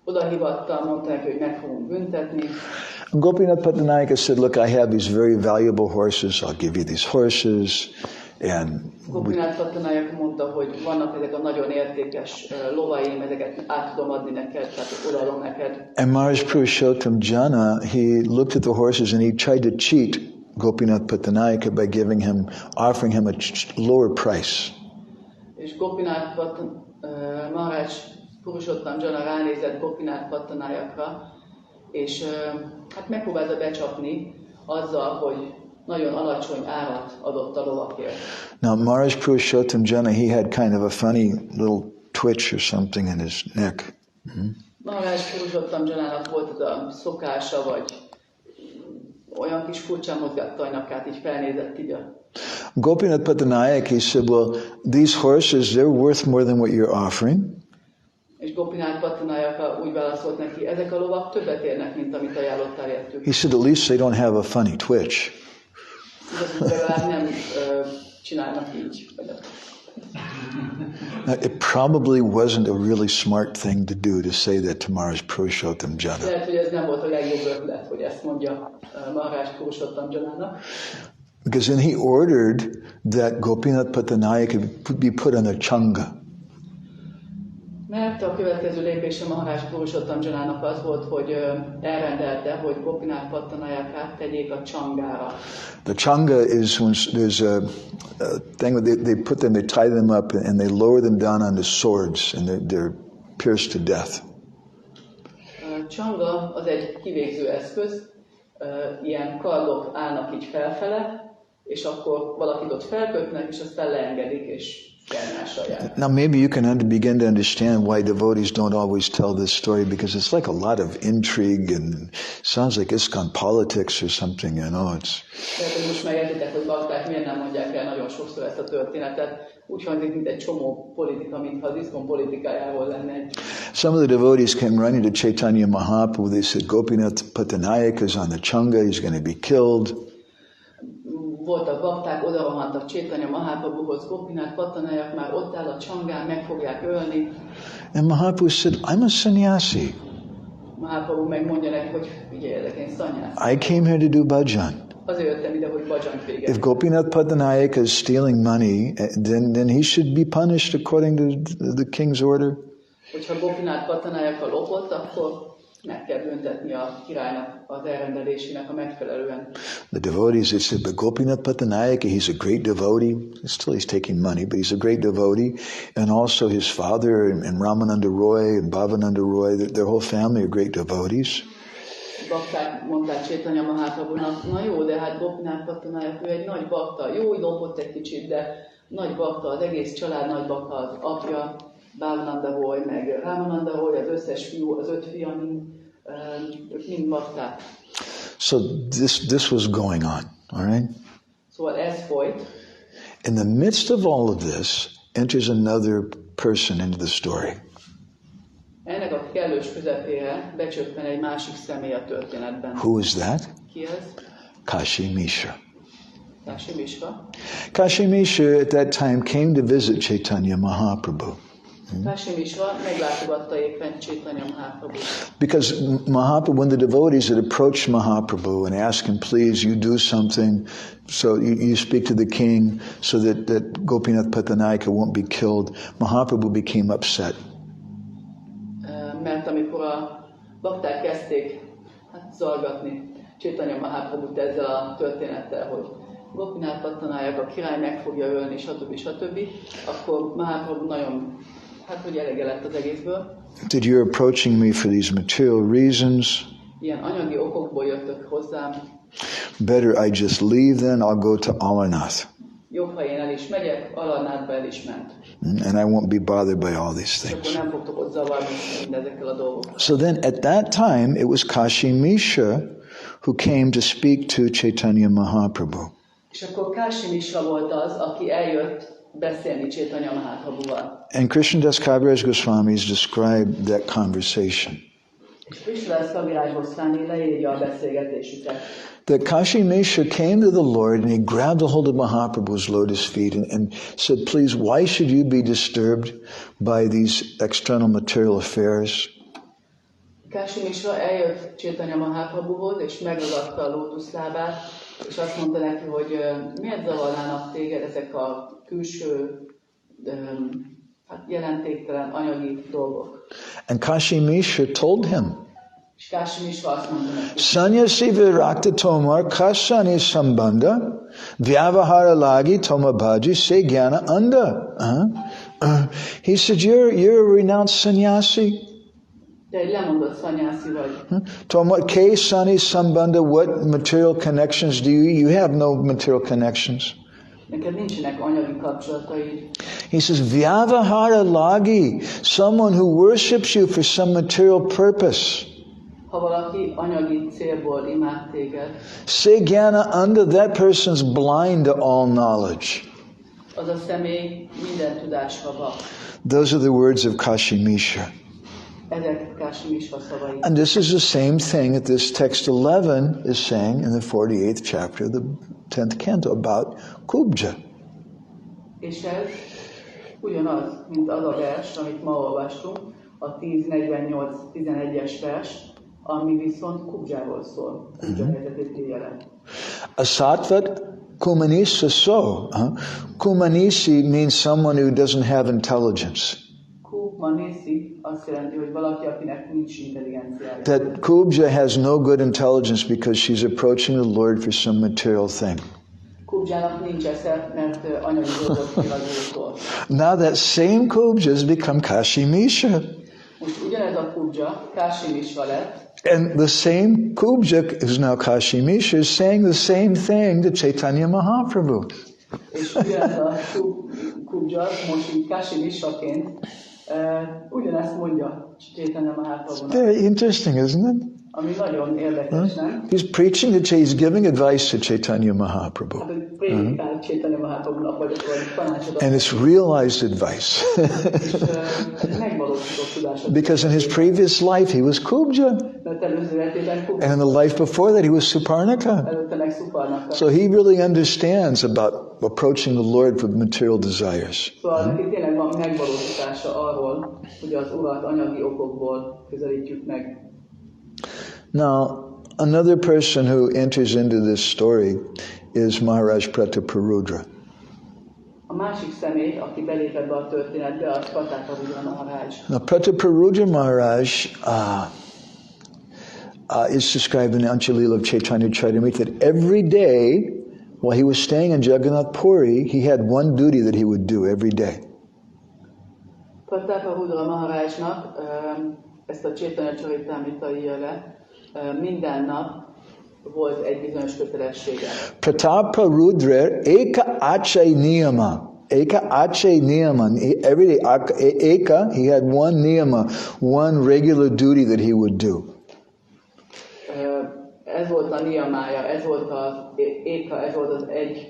Oda hívatta, mondta neki, hogy meg fogunk büntetni. Gopinath Patanayaka said, look, I have these very valuable horses. I'll give you these horses. And Gopinath Pattanayak mondta, hogy vannak ezek a nagyon értékes lovaim, ezeket át tudom adni neked, tehát odaadom neked. And Maharaj Purushottam Jana, he looked at the horses and he tried to cheat Gopinath Patanayaka by offering him a lower price. És Gopinath Maharaj Purukshetra Jana ránézett Gopinath Pattanayakra, és hát megpróbálta becsapni azzal, hogy nagyon alacsony árat adott a lovakért. Now Maharaj Purushottam Jana, he had kind of a funny little twitch or something in his neck. Maharaj Purukshetra Janának volt ez a szokása, vagy olyan kis furcsán mozgatta a nyakát, így felnézett így a... Gopinath Patanayaka, he said, well, these horses, they're worth more than what you're offering. És Gopinath Pattanayak úgy válaszolt neki, ezek a lovak többet érnek, mint amit ajánlottál értük. He said, at least they don't have a funny twitch. Legalább nem csinálnak így. Now, it probably wasn't a really smart thing to do to say that to Maharaj Purushottam Jana. Lehet, hogy ez nem volt a legjobb ötlet, hogy ezt mondja Maharaj Kurukshetra Janának. Because then he ordered that Gopinath Patanayaka be put on a changa. Mert a következő lépése Maharaj Kurukshetra Janának az volt, hogy elrendelte, hogy Gopinath Pattanayakát tegyék a csangára. The changa is when there's a thing where they tie them up and they lower them down onto swords and they're pierced to death. Csanga az egy kivégző eszköz, ilyen kardok állnak így felfele, és akkor valakit ott felkötnek, és aztán leengedik, és now maybe you can begin to understand why devotees don't always tell this story, because it's like a lot of intrigue and sounds like ISKCON politics or something, you know. Most megértitek, hogy bakták miért nem mondják el nagyon sokszor ezt a történetet. Úgy hangzik, mint egy csomó politika, mintha az ISKCON politikájáról lenne egy. Some of the devotees came running to Chaitanya Mahaprabhu. They said, Gopinath Patanayaka is on the changa, he's going to be killed. Voltak bakták, oda rohantak Chaitanya Mahaprabhuhoz, Gopinath Pattanayak már ott áll a csangán, meg fogják ölni. And Mahaprabhu said, I'm a sannyasi. Mahaprabhu megmondja neki, hogy figyeljetek, én szanyász. I came here to do bhajan. Azért jöttem ide, hogy bhajant végezzek. If Gopinath Patanayaka is stealing money, then he should be punished according to the king's order. Hogyha Gopinath katonájákkal lopott, akkor meg kell büntetni a királynak az elrendelésének a megfelelően. The devotees, they said, but Gopinath Patanayaka, he's a great devotee. Still he's taking money, but he's a great devotee. And also his father and Ramananda Roy and Bhavananda Roy, their whole family are great devotees. Bakták mondták Chaitanya Mahaprabhunak, na jó, de hát Gopinath Patanayaka, ő egy nagy bakta, jó, hogy lopott egy kicsit, de nagy bakta, az egész család nagy bakta, az apja, Bhavananda Roy, meg Ramananda Roy, az összes fiú, az 5 fia, ők mind bakták. So this was going on, all right? Szóval ez folyt. In the midst of all of this, enters another person into the story. Ennek a kellős közepére becsöppen egy másik személy a történetben. Who is that? Ki ez? Kashi Mishra. Kashi Mishra. Kashi Mishra at that time came to visit Chaitanya Mahaprabhu. Kashi Mishra meglátogatta éppen Chaitanya Mahaprabhu. Because Mahaprabhu, when the devotees had approached Mahaprabhu and asked him, please, you do something, so you speak to the king so that Gopinath Patanayaka won't be killed, Mahaprabhu became upset. Mert amikor a bakták kezdték zalgatni Chaitanya Mahaprabhut ezzel a történettel, hogy Gopinath Patanayaka, a király meg fogja ölni, stb., akkor Mahaprabhu nagyon, hogy elege lett az egészből. That you're approaching me for these material reasons. Ilyen anyagi okokból jöttök hozzám. Better I just leave then, I'll go to Amarnath. Jobb, ha én el is megyek, Amarnathba el is ment. And I won't be bothered by all these És akkor things. nem fogtok ott zavarni mindezekkel a dolgokkal. So then at that time, it was Kashi Mishra who came to speak to Chaitanya Mahaprabhu. És akkor Kashi Mishra volt az, aki eljött beszélni Chaitanya Mahaprabhuval. And Krishnadas Kaviraj Goswami has described that conversation. És Krishnadas Kaviraj Goswami leírja a beszélgetésüket. That Kashi Mishra came to the Lord and he grabbed a hold of Mahaprabhu's lotus feet and said, please, why should you be disturbed by these external material affairs? Kashi Mishra eljött Chaitanya Mahaprabhuhoz, és megragadta a lótuszlábát, és azt mondta neki, hogy miért zavarnának téged ezek a külső, jelentéktelen anyagi dolgok. And Kashi Mishra told him, És Kashi Mishra azt mondta neki, Sanyasi virakta tomar kasani sambandha vyavahara lagi tomabhaji se jnana anda. He said, you're a renounced sannyasi. de egy lemondott szanyászi vagy. Tomar ke sani sambandha, what material connections do you? You have no material connections. Neked nincsenek anyagi kapcsolataid. He says, vyavahara lagi, someone who worships you for some material purpose. Ha valaki anyagi célból imád téged, Se jnana anda, that person's blind to all knowledge. az a személy minden tudásra vak. Those are the words of Kashi Mishra. Ezek Kashi Mishra szavai. And this is the same thing that this text 11 is saying in the 48th chapter of the 10th canto about Kubja. És ez ugyanaz, mint az a vers, amit ma olvastunk, a 10:48-11-es vers, ami viszont Kubjáról szól. Kubja helyzetét kijelent. A sattvat kumanisa so. Kumanisi means someone who doesn't have intelligence. Kumanisi azt jelenti, hogy valaki, akinek nincs intelligenciája. That Kubja has no good intelligence because she's approaching the Lord for some material thing. Kubjának nincs esze, mert anyagi dolgot kirazultól. Now that same Kubja has become Kashi Mishra. Most ugyanez a Kubja Kashi Mishra lett, And the same Kubja, who's now Kashi Mishra, is saying the same thing to Chaitanya Mahaprabhu. és ugyanez a Kubja most így Kashi Mishraként ugyanezt mondja Chaitanya Mahaprabhunak. Very interesting, isn't it? Ami nagyon érdekes, nem? He's preaching he's giving advice to Chaitanya Mahaprabhu. Hát, hogy prédikál Chaitanya Mahaprabhunak, vagy tanácsot. And it's realized advice. És megvalósított tudásot. Because in his previous life he was Kubja. Mert előző életében Kubja. And in the life before that he was Suparnaka. Előtte meg Suparnaka. So he really understands about approaching the Lord with material desires. Szóval neki tényleg van megvalósítása arról, hogy az Urat anyagi okokból közelítjük meg. Now, another person who enters into this story is Maharaj Prataparudra. A másik személy, aki belép ebbe a történetbe, az Prataparudra Maharaj. Now, Prataparudra Maharaj is described in the Anjalila of Chaitanya Charitamrita that every day, while he was staying in Jagannath Puri, he had one duty that he would do every day. Prataparudra Maharajnak ezt a Chaitanya Charitamrita írja le, minden nap volt egy bizonyos kötelessége. Prataparudra eka achai niyama. Eka achai niyama. Every day, eka, he had one niyama, one regular duty that he would do. Ez volt a niyamája, ez volt az éka, ez volt az egy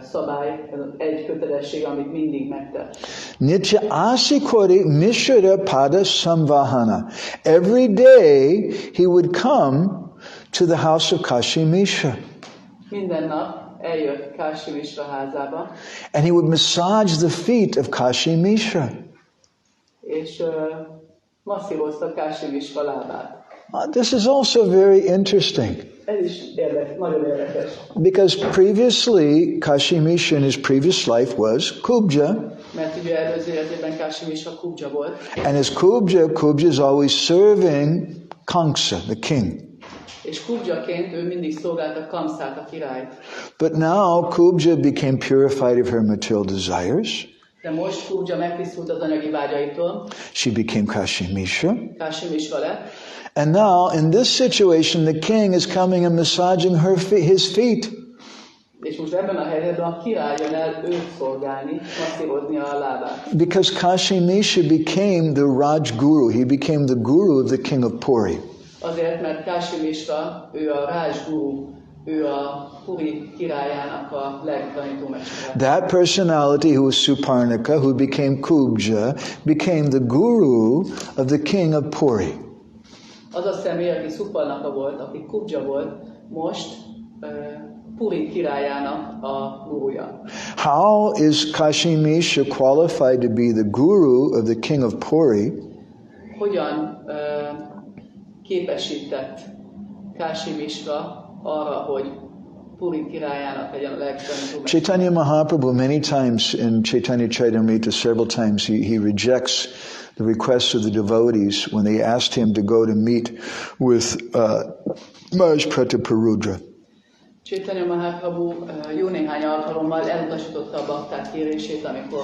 szabály, egy kötelesség, amit mindig megtett. Nitya asikori mishra pada samvahana. Every day he would come to the house of Kashi Mishra. Minden nap eljött Kashi Mishra házába. And he would massage the feet of Kashi Mishra. És masszírozta Kashi Mishra lábát. This is also very interesting. Ez is nagyon érdekes. Because previously, Kashi Mishra in his previous life was Kubja. Mert ugye előző életében Kashi Mishra Kubja volt. And as Kubja is always serving Kamsa, the king. És Kubjaként ő mindig szolgálta Kamszát, a királyt. But now Kubja became purified of her material desires. De most Kubja megtisztult az anyagi vágyaitól. She became Kashi Mishra. Kashi Mishra lett. And now, in this situation, the king is coming and massaging his feet. És most ebben a helyzetben a király jön el őt szolgálni, masszírozni a lábát. Because Kashi Mishra became the Raj Guru. He became the guru of the king of Puri. Azért, mert Kashi Mishra, ő a Raj Guru, ő a Puri királyának a legtanítómestere. That personality who was Suparnika, who became Kubja, became the guru of the king of Puri. Az a személy, aki Suparnaka volt, aki Kubja volt, most Puri királyának a guruja. How is Kashi Mishra qualified to be the guru of the king of Puri? Hogyan képesített Kashi Mishra arra, hogy Puri királyának legyen a legtanítómestere? Chaitanya Mahaprabhu, many times in Chaitanya Charitamrita, several times he rejects the requests of the devotees when they asked him to go to meet with Maharaj Prataparudra. Chaitanya Mahaprabhu jó néhány alkalommal elutasította a bakták kérését, amikor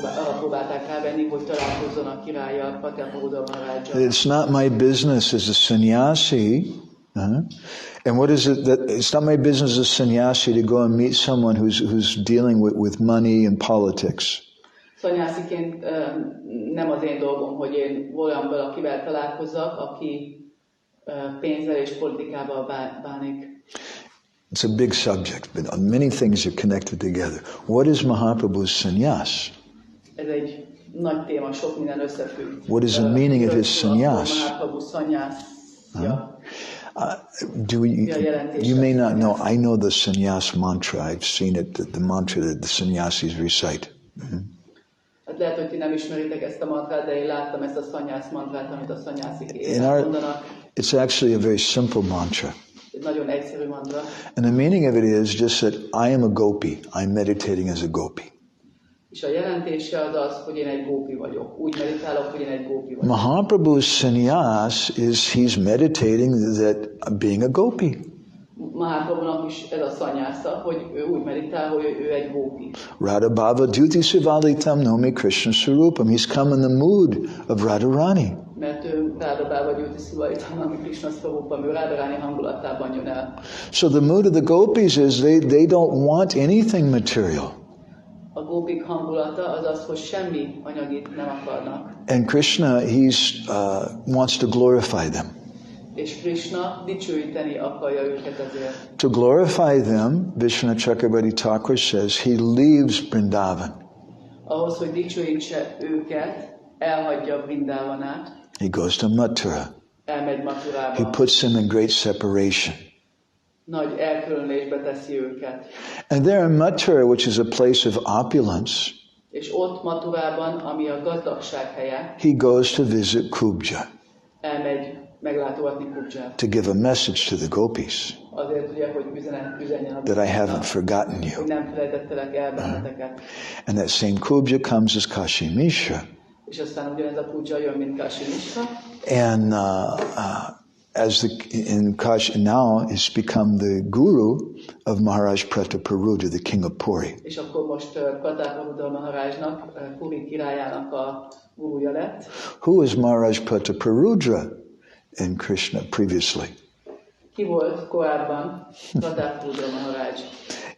arra próbálták rávenni, hogy találkozzon a királlyal, Prataparudra Maharajjal. It's not my business as a sannyasi. And what is it that it's not my business as a sannyasi to go and meet someone who's dealing with money and politics. Szanyásziként nem az én dolgom, hogy én olyan valakivel találkozzak, aki pénzzel és politikával bánik. It's a big subject, but many things are connected together. What is Mahaprabhu's sannyas? Ez egy nagy téma, sok minden összefügg. What is the meaning of his sannyas? Mahaprabhu sannyasja. You may not know. I know the sannyas mantra. I've seen it, the mantra that the sannyasis recite. Hát lehet, hogy ti nem ismeritek ezt a mantrát, de én láttam ezt a sannyász mantrát, amit a sannyászik mondanak. It's actually a very simple mantra. Egy nagyon egyszerű mantra. And the meaning of it is just that I am a gopi. I'm meditating as a gopi. És a jelentése az az, hogy én egy gópi vagyok. Úgy meditálok, hogy én egy gópi vagyok. Mahaprabhu's sannyas is he's meditating that being a gopi. Mahaprabhunak is ez a szanyásza, hogy ő úgy meditál, hogy ő egy gópi. Radha Bhava Duti Sivalitam Nomi Krishna Sarupam. He's come in the mood of Radharani. Mert ő Radha Bhava Duti Sivalitam Nomi Krishna Sarupam, ő Radharani hangulatában jön el. So the mood of the gopis is they don't want anything material. A gópik hangulata az az, hogy semmi anyagit nem akarnak. And Krishna, wants to glorify them. És Krishna dicsőíteni akarja őket ezért. To glorify them, Vishwanath Chakrabarti Thakur says, he leaves Vrindavan. Ahhoz, hogy dicsőítse őket, elhagyja Vrindavanát. He goes to Mathura. Elmegy Mathurába. He puts them in great separation. Nagy elkülönülésbe teszi őket. And there in Mathura, which is a place of opulence, és ott Mathurában, ami a gazdagság helye, he goes to visit Kubja. elmegy meglátogatni Kubját. To give a message to the gopis. azért ugye, hogy üzenjen a that I haven't forgotten you. hogy nem felejtettelek el benneteket. And that same Kubja comes as Kashi Mishra. És aztán ugyanez a Kubja jön, mint Kashi Mishra. And now has become the guru of Maharaj Prataparudra, the king of Puri. És akkor most Prataparudra Maharajnak, Puri királyának a guruja lett. Who was Maharaj Prataparudra in Krishna previously? Ki volt korábban Prataparudra Maharaj?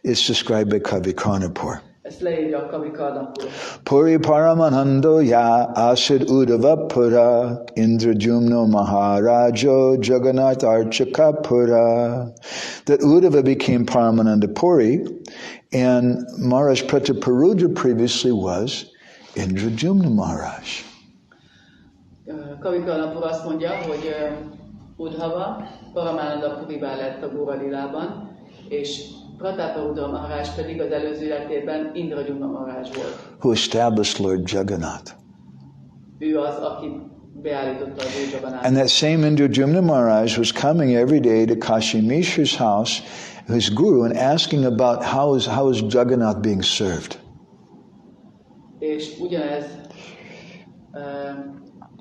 It's described by Kavi Karnapur. Ezt leírja a Kavi Karnapur. Puri Paramanando ya asid Uddhava Pura Indrajumno Maharajo Jagannath Archaka Pura. That Uddhava became Paramananda Puri, and Maharaj Prataparudra previously was Indrajumna Maharaj. Kavi Karnapur azt mondja, hogy Uddhava Paramananda Purivá lett a Góra-lilában, és Prataparudra Maharaj pedig az előző életében Indrajumna Maharaj volt. Who established Lord Jagannath. Ő az, aki beállította az új Jagannath. And that same Indrajumna Maharaj was coming every day to Kashi Mishra's house, his guru, and asking about how is Jagannath being served. És ugyanez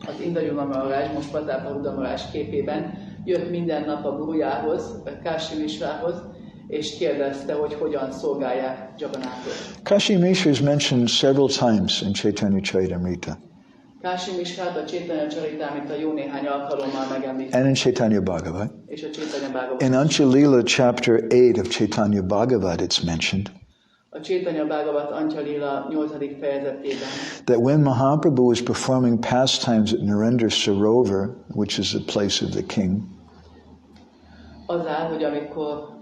az Indrajumna Maharaj, most Prataparudra Maharaj képében jött minden nap a gurujához, Kashi Mishrához, és kérdezte, hogy hogyan szolgálják Jagannathot. Kashi Mishra is mentioned several times in Chaitanya Charitamrita. Kashi Mishrát a Chaitanya Charitamrita jó néhány alkalommal megemlíti. And in Chaitanya Bhagavat. És a Chaitanya Bhagavat. In Anchalila chapter 8 of Chaitanya Bhagavat it's mentioned. A Chaitanya Bhagavat Anchalila 8. fejezetében. That when Mahaprabhu was performing pastimes at Narendra Sarovar, which is the place of the king. Az áll, hogy amikor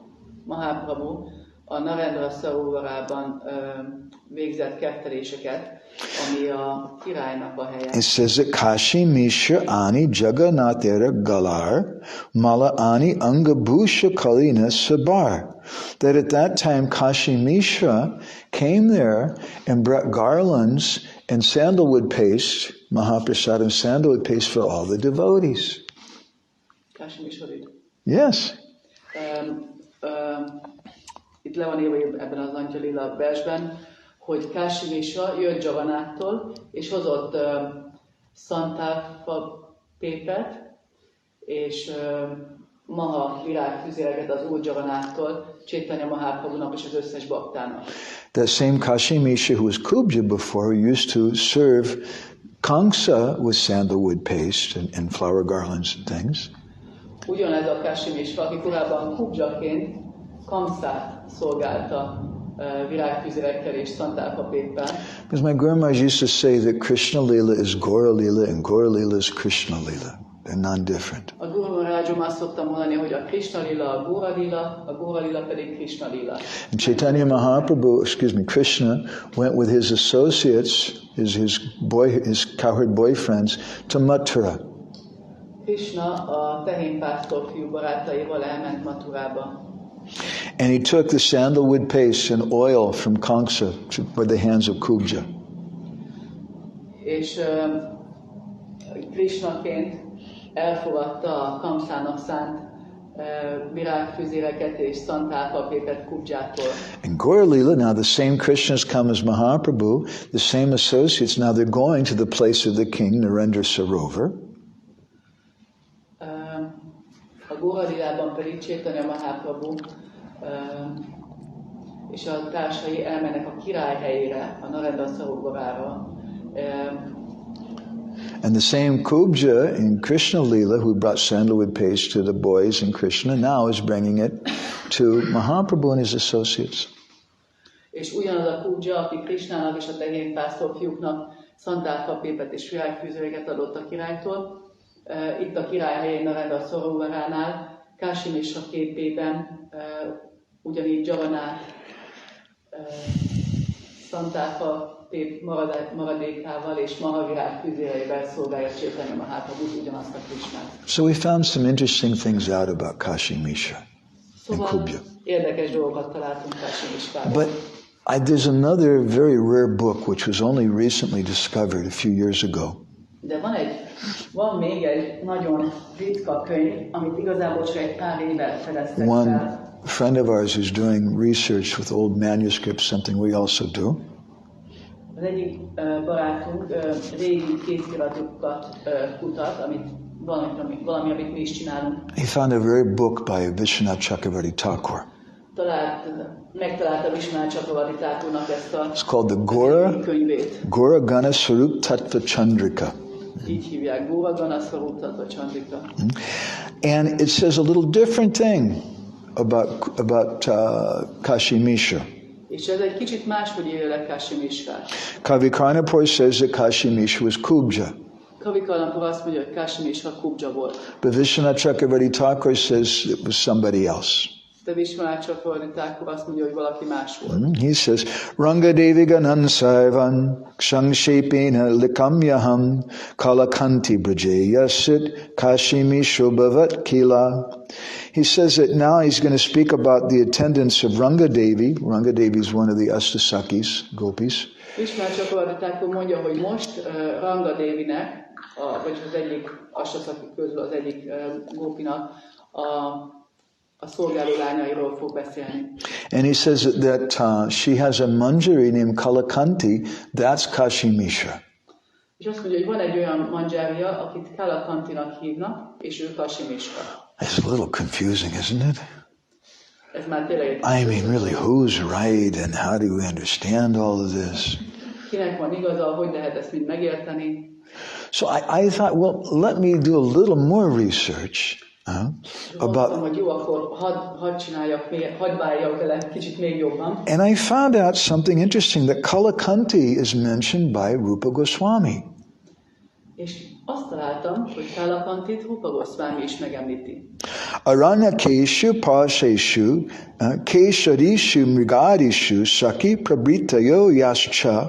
Mahaprabhu a Narendra Sarovarában végzett ketteléseket, ami a királynak a helye. It says that Kashi Mishra Ani Jagannatera Galar Mala Ani Angabhusha Kalina Sabar. That at that time Kashi Mishra came there and brought garlands and sandalwood paste, Mahaprasad and sandalwood paste for all the devotees. Kashi Mishra did. Yes. Itt le van írva ebben az Anchalila versben, hogy Kashi Mishra jött Jagannath-tól, és hozott szantáfa pépet, és maha virágfüzéreket az úr Jagannath-tól, Chaitanya Mahaprabhunak és az összes baktának. That same Kashi Mishra who was Kubja before used to serve Kamsa with sandalwood paste and flower garlands and things. Ugyanez a Kashi Mishra, aki korábban Kubjaként Kamsát szolgálta virágfüzerekkel és szantáfapéppel. Because my Guru Maharaj used to say that Krishna Lila is Gora Lila and Gora Lila is Krishna Lila. They're non-different. A Guru Maharajom azt szokta mondani, hogy a Krishna Lila a Gora Lila pedig Krishna Lila. And Chaitanya Mahaprabhu, Krishna went with his associates, his cowherd boyfriends to Mathura. Krishna a tehénpásztor fiú barátaival elment Mathurába. And he took the sandalwood paste and oil from Kamsa by the hands of Kubja. És Krishnaként elfogadta a Kamsának szánt virágfüzéreket és szantáfapépet Kubjától. And Gaura Lila, now the same Krishnas come as Mahaprabhu, the same associates, now they're going to the place of the king, Narendra Sarovar. A Gaura Lilában pedig Chaitanya Mahaprabhu és a társai elmennek a király helyére, a Narendra Sarovarára. And the same Kubja in Krishna Lila, who brought sandalwood paste to the boys in Krishna, now is bringing it to Mahaprabhu and his associates. És ugyanaz a Kubja, aki Krishnának és a tehénpásztor fiúknak szantáfapépet és virágfüzéreket adott a királytól, itt a király helyén Narendra Sarovaránál, Kashi Mishra képében ugyanígy Jagannath szantáfapép maradékával és mahavirágfüzéreivel szolgálja Chaitanya Mahaprabhut, ugyanazt a Krishnát. So we found some interesting things out about Kashi Mishra and Kubja. Érdekes dolgokat találtunk Kashi Mishráról. But there's another very rare book which was only recently discovered a few years ago. De van még egy nagyon ritka könyv, amit igazából csak egy pár éve fedeztek fel. One friend of ours is doing research with old manuscripts, something we also do. Az egyik barátunk régi kéziratokat kutat, valami, amit mi is csinálunk. He found a rare book by Vishwanath Chakravarti Thakur. Megtalálta Vishwanath Chakravarti Thakurnak ezt a It's called the könyvét. Gora Gana Sarup Tattva Chandrika. Így hívják, Gora Gana Sarup Tattva Chandrika. And it says a little different thing about Kashi Mishra. És ez egy kicsit máshogy írja le Kashi Mishrát. Kavi Karnapur says that Kashi Mishra was Kubja. Kavi Karnapur azt mondja, hogy Kashi Mishra Kubja volt. But Vishwanath Chakravarti Thakur says it was somebody else. De Vishwanath Chakravarti Thakur azt mondja, hogy valaki más volt. He says, Ranga Devi Ganan Saivan Kshangshepena Likamyaham Kalakanti Brajeya Sit Kashimi Shobhavat Kila. He says that now he's going to speak about the attendance of Ranga Devi. Ranga Devi is one of the Astasakis, gopis. Vishwanath Chakravarti Thakur mondja, hogy most Ranga Devinek, vagy az egyik Astasaki közül az egyik gópinak a szolgáló lányairól fog beszélni. And he says that she has a manjari named Kalakanti, that's Kashi Mishra. És azt mondja, hogy van egy olyan manjária, akit Kalakantinak hívnak, és ő Kashi Mishra. It's a little confusing, isn't it? Ez már tényleg I mean, really, who's right and how do we understand all of this? Kinek van igaza, hogy lehet ezt mind megérteni? So I thought, well, let me do a little more research about. And I found out something interesting, that Kalakanti is mentioned by Rupa Goswami. És azt találtam, hogy Kalakantit Rupa Goswami is megemlíti. Aranyakeshu paseshu kesharishu mrigadishu saki prabritayo yascha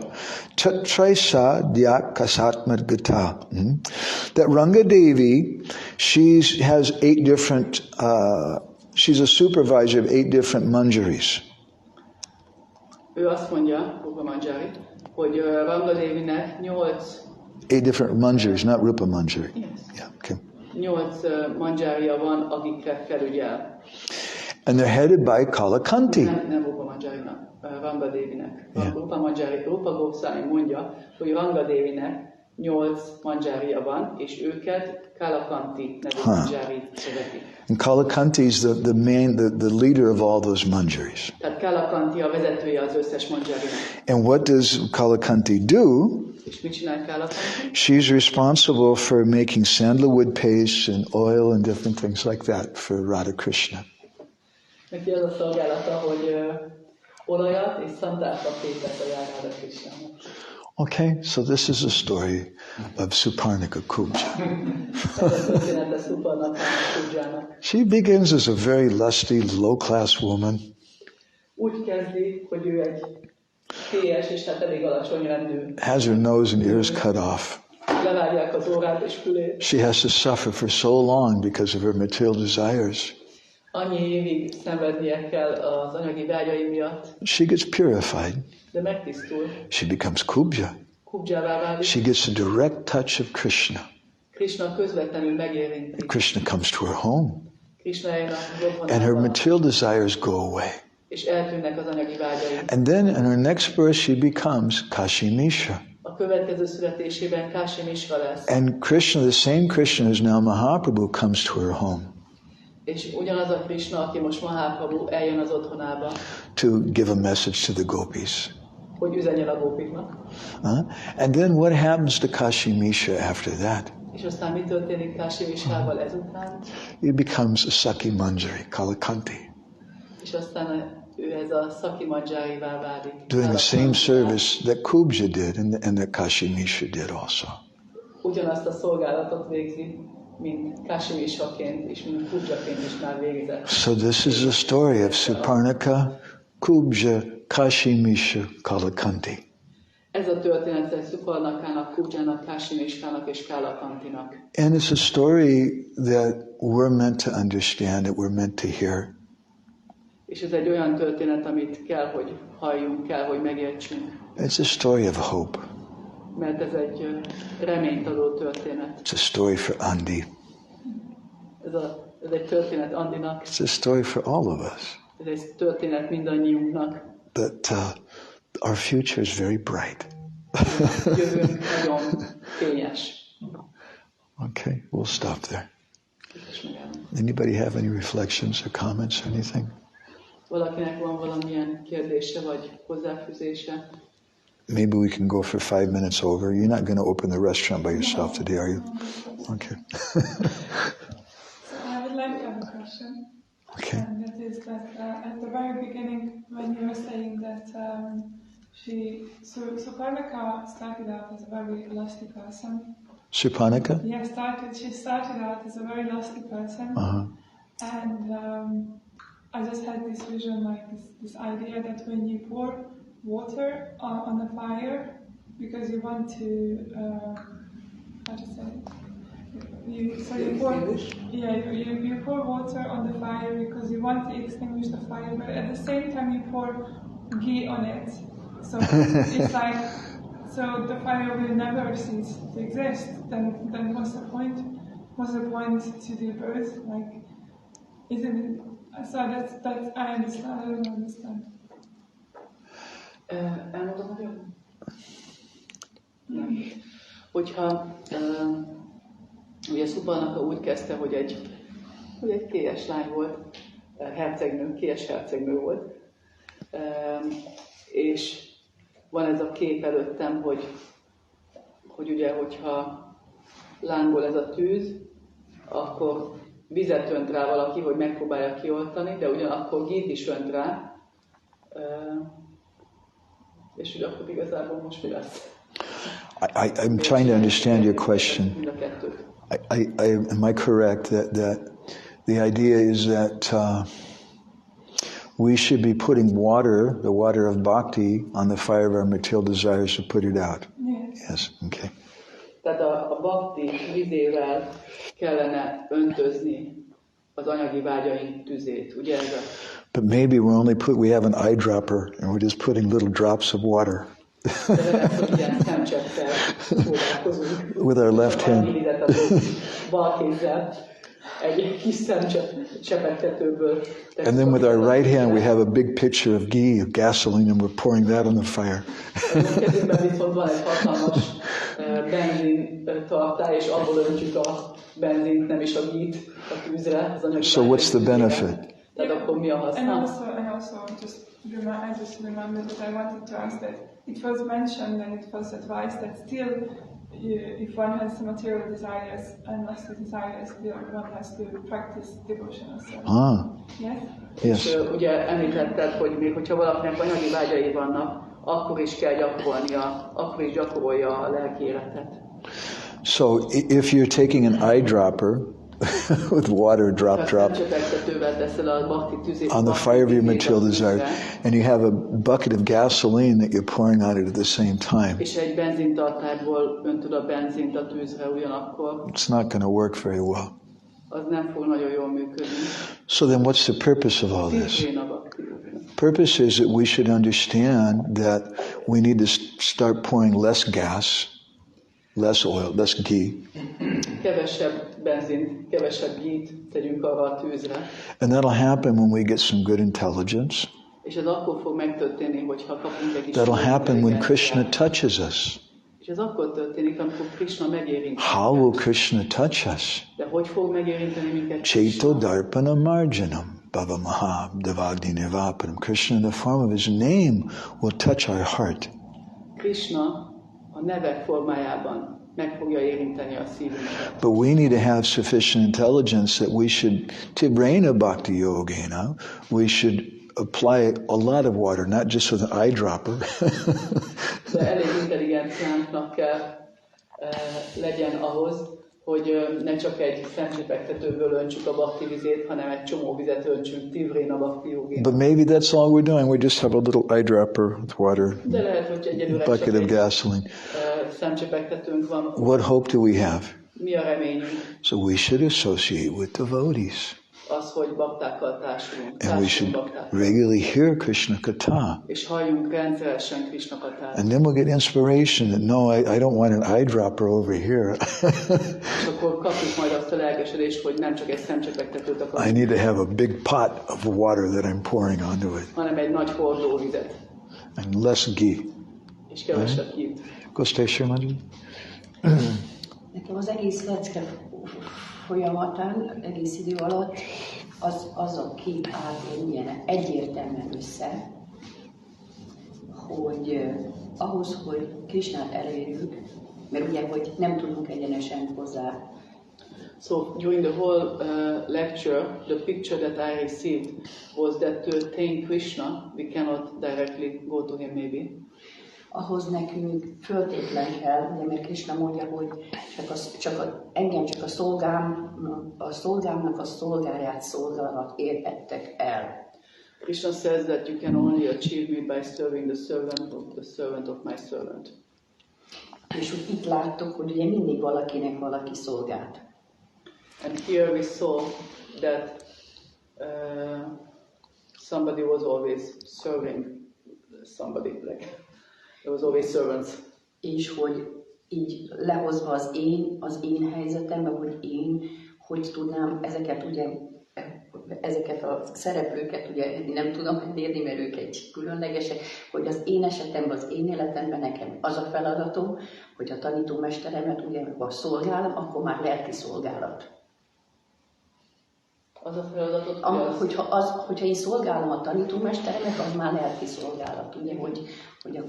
tatraisa dyakasatmat gata. That Ranga Devi, she has 8 different, she's a supervisor of 8 different manjaris. Ő azt mondja, Rupa Manjari, hogy Ranga Devinek 8 different manjaris, not Rupa Manjari. Yes. Yeah, okay. 8 manjária van, akikre felügyel. And they're headed by Kalakanti. Nem Rupa Manjarinak, Ranga Devinek. Yeah. Rupa Goswami mondja, hogy Ranga Devinek 8 manjária van, és őket Kalakanti nevű manjari vezeti. And Kalakanti is the leader of all those manjaris. Tehát Kalakanti a vezetője az összes manjarinak. And what does Kalakanti do? És mit csinál Kalakanti? She's responsible for making sandalwood paste and oil and different things like that for Radha Krishna. Neki az a szolgálata, hogy olajat és szandálpapírt ajánl Radha Krishnának. Okay, so this is a story of Suparnika Kubja. She begins as a very lusty, low-class woman. Úgy kezdi, hogy ő egy félyes és hát elég alacsony rendű. Has her nose and ears cut off. Levágják az órát és fülét. She has to suffer for so long because of her material desires. Annyi évig szenvednie kell az anyagi vágyai miatt. She gets purified. De megtisztul. She becomes Kubja. Kubjává válik. She gets a direct touch of Krishna. Krishna közvetlenül megérinti. Krishna comes to her home. Krishna jön az otthonába. And her material desires go away. És eltűnnek az anyagi vágyai. And then in her next birth she becomes Kashi Mishra. A következő születésében Kashi Mishra lesz. And Krishna, the same Krishna who is now Mahaprabhu, comes to her home. És ugyanaz a Krishna, aki most Mahaprabhu, eljön az otthonába. To give a message to the gopis. Hogy üzenjen a gópiknak. And then what happens to Kashi Mishra after that? És aztán mi történik Kashi Mishrával ezután? He becomes a Saki Manjari, Kalakanti. És aztán ő ez a Saki Manjarivá válik. Doing the same service that Kubja did and that Kashi Mishra did also. Ugyanazt a szolgálatot végzi, mint Kashi Mishraként és mint Kubjaként is már végzett. So this is the story of Suparnika, Kubja, Kashi Mishra, Kalakanti. Ez a történet Suparnakának, Kubjának, Kashi Mishrának és Kalakantinak. And it's a story that we're meant to understand, that we're meant to hear. És ez egy olyan történet, amit kell, hogy halljunk, kell, hogy megértsünk. It's a story of hope. mert ez egy reményt adó történet. It's a story for Andi. Ez egy történet Andinak. It's a story for all of us. Ez egy történet mindannyiunknak. That our future is very bright. Jövőnk nagyon fényes. Okay, we'll stop there. Anybody have any reflections or comments or anything? Valakinek van valamilyen kérdése vagy hozzáfűzése? Maybe we can go for 5 minutes over. You're not going to open the restaurant by yourself today, are you? Okay. So I would like to have a question. Okay. And that is that at the very beginning, when you were saying that Suparnaka started out as a very lusty person. Suparnaka? Yeah, she started out as a very lusty person. Uh-huh. And I just had this vision, like this idea that when you pour water on the fire, because you want to, how to say it? You pour water on the fire because you want to extinguish the fire, but at the same time you pour ghee on it. So it's like, so the fire will never cease to exist. Then what's the point? What's the point to do both? Like, isn't it? So that's I understand. I don't understand. Elmondom nagyon? Hogyha ugye Suparnaka úgy kezdte, hogy egy kélyes lány volt, hercegnő, kélyes hercegnő volt, és van ez a kép előttem, hogy ugye, hogyha lángol ez a tűz, akkor vizet önt rá valaki, hogy megpróbálja kioltani, de ugyanakkor gít is önt rá, és hogy akkor igazából most mi lesz? I'm trying to understand your question. Am I correct that the idea is that we should be putting water, the water of bhakti, on the fire of our material desires to put it out? Yes. Okay. Tehát a bhakti vizével kellene öntözni az anyagi vágyaink tüzét, ugye ez a... But maybe we have an eyedropper and we're just putting little drops of water. With our left hand. And then with our right hand we have a big pitcher of ghee, of gasoline, and we're pouring that on the fire. So what's the benefit? And also, I just remembered that I wanted to ask that it was mentioned and it was advised that still, if one has material desires and lusty desires, still one has to practice devotion also. Yes? Yes. És ugye említetted, hogy még hogyha valakinek anyagi vágyai vannak, akkor is gyakorolja a lelki életet. So if you're taking an eyedropper with water, drop, on the fire of your material desire, and you have a bucket of gasoline that you're pouring on it at the same time, it's not going to work very well. So then what's the purpose of all this? Purpose is that we should understand that we need to start pouring less gas, less oil, less ghee. And that'll happen when we get some good intelligence. That'll happen when Krishna touches us. How will Krishna touch us? Chaito darpana marjanam bhava maha devagni nivapanam. Krishna, in the form of his name, will touch our heart. Krishna a nevek formájában meg fogja érinteni a szívünket. But we need to have sufficient intelligence that we should, Tibrena Bhakti Yogena, we should apply a lot of water, not just with an eyedropper. De elég intelligenciánknak kell legyen ahhoz, hogy ne csak egy szemcsipegtetőből öntsük a bhakti vizét, hanem egy csomó vizet öntsünk Tibrena Bhakti Yogena. But maybe that's all we're doing. We just have a little eyedropper with water, de lehet, hogy egy bucket of gasoline. Szemcsipegtetőnk van. What hope do we have? Mi a reményünk? So we should associate with devotees. Az, hogy baktákkal társulunk. And we should regularly hear Krishna Katha. És halljunk rendszeresen Krishna Kathát. And then we'll get inspiration that no, I don't want an eyedropper over here. És akkor kapjuk majd azt a lelkesedést, hogy nem csak egy szemcsepegtetőt akarunk. I need to have a big pot of water that I'm pouring onto it. Hanem egy nagy hordóvizet. And less ghee. És kevesebb hírt. Gostéshwar Manji? Nekem az egész lecke folyamatán, egész idő alatt az a kép állt ilyen egyértelműen össze, hogy ahhoz, hogy Krishnát elérjük, mert ugye, hogy nem tudunk egyenesen hozzá. So during the whole lecture, the picture that I received was that to attain Krishna, we cannot directly go to him maybe. Ahhoz nekünk föltétlen kell, ugye, mert Krishna mondja, hogy engem csak a szolgámnak a szolgáját szolgálat érhettek el. Krishna says that you can only achieve me by serving the servant of my servant. És úgy itt láttuk, hogy ugye mindig valakinek valaki szolgált. And here we saw that somebody was always serving somebody, like there was always servants. És hogy így lehozva az én helyzetembe, hogy tudnám ezeket a szereplőket, ugye nem tudom elérni, mert ők egy különlegesek, hogy az én esetemben, az én életemben nekem az a feladatom, hogy a tanítómesteremet ugye, ha szolgálom, akkor már lelki szolgálat. Az a feladatot, hogyha én szolgálom a tanítómesteremet, az már lelki szolgálat, ugye,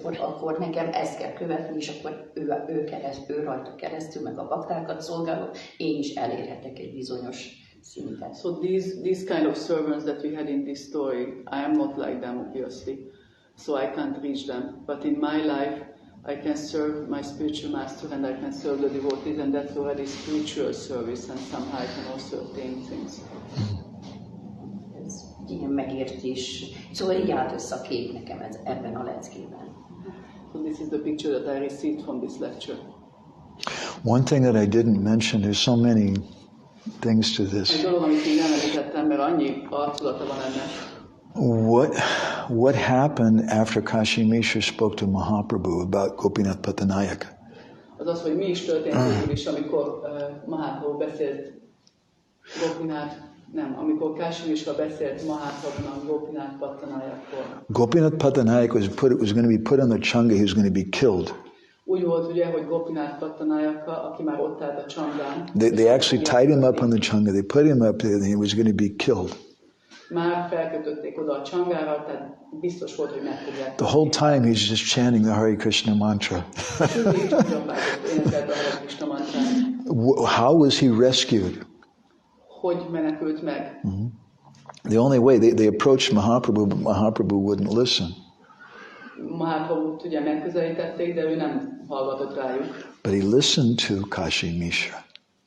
hogy akkor nekem ezt kell követni, és akkor ő rajta keresztül, meg a baktákat szolgálok, én is elérhetek egy bizonyos szinten. So these kind of servants that we had in this story, I am not like them obviously, so I can't reach them. But in my life, I can serve my spiritual master and I can serve the devotees, and that's already spiritual service, and somehow I can also attain things. Ez ilyen megértés. Szóval így állt össze a kép nekem ebben a leckében. So this is the picture that I received from this lecture. One thing that I didn't mention, there's so many things to this. Egy dolog, amit én nem említettem, mert annyi arculata van ennek. What happened after Kashi Mishra spoke to Mahaprabhu about Gopinath Patanayaka? Az, hogy mi is történt végül is, amikor Mahaprabhu beszélt amikor Kashi Mishra beszélt Mahaprabhunak Gopinath Patanayakról. Gopinath Patanayaka was going to be put on the changa, he was going to be killed. Úgy volt ugye, hogy Gopinath Patanayaka, aki már ott állt a csangán. They actually tied him up on the changa, they put him up there and he was going to be killed. Már felkötötték oda a csangára, tehát biztos volt, hogy megfogják. The whole time he's just chanting the Hare Krishna mantra. How was he rescued? Hogy menekült meg? The only way, they approached Mahaprabhu, but Mahaprabhu wouldn't listen. Mahaprabhu ugye megközelítették, de ő nem hallgatott rájuk. But he listened to Kashi Mishra.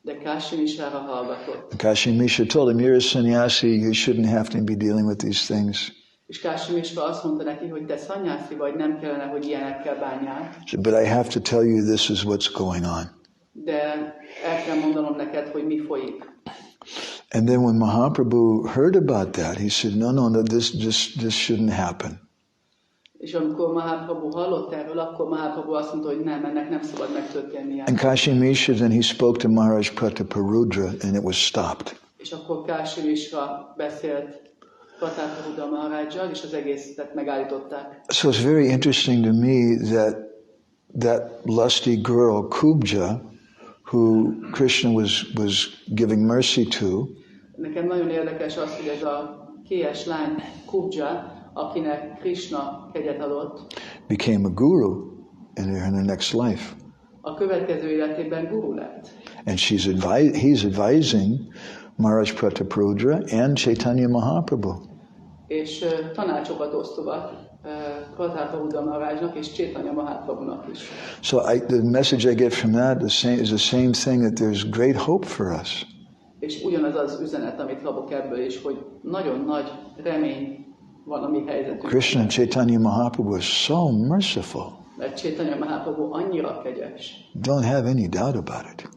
De Kashi Mishrára hallgatott. Kashi Mishra told him, you're a sannyasi, you shouldn't have to be dealing with these things. És Kashi Mishra azt mondta neki, hogy te szanyászi vagy, nem kellene, hogy ilyenekkel bánjál. But I have to tell you, this is what's going on. De el kell mondanom neked, hogy mi folyik. And then when Mahaprabhu heard about that, he said, no, this shouldn't happen. És amikor Mahaprabhu hallott erről, akkor Mahaprabhu azt mondta, hogy nem, ennek nem szabad megtörténnie. And Kashi Mishra, then he spoke to Maharaj Prataparudra and it was stopped. És akkor Kashi Mishra beszélt Prataparudra Maharajjal, és az egészet megállították. So it's very interesting to me that lusty girl, Kubja, who Krishna was giving mercy to. Nekem nagyon érdekes az, hogy ez a kélyes lány, Kubja, akinek Krishna kegyet adott, became a guru in her next life. A következő életében guru lett. And he's advising Maharaj Prataparudra and Chaitanya Mahaprabhu. És tanácsokat osztogat Prataparudra Maharajnak és Chaitanya Mahaprabhunak is. So the message I get from that is the same thing, that there's great hope for us. És ugyanaz az üzenet, amit kapok ebből is, hogy nagyon nagy remény van a mi helyzetünkben. Krishna and Chaitanya Mahaprabhu are so merciful. Mert Chaitanya Mahaprabhu annyira kegyes. Don't have any doubt about it.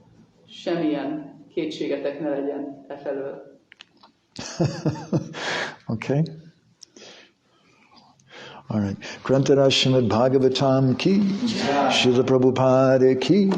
Semmilyen kétségetek ne legyen e felől. Okay? All right. Grantara Srimad Bhagavatam ki, Srila Prabhupada ki,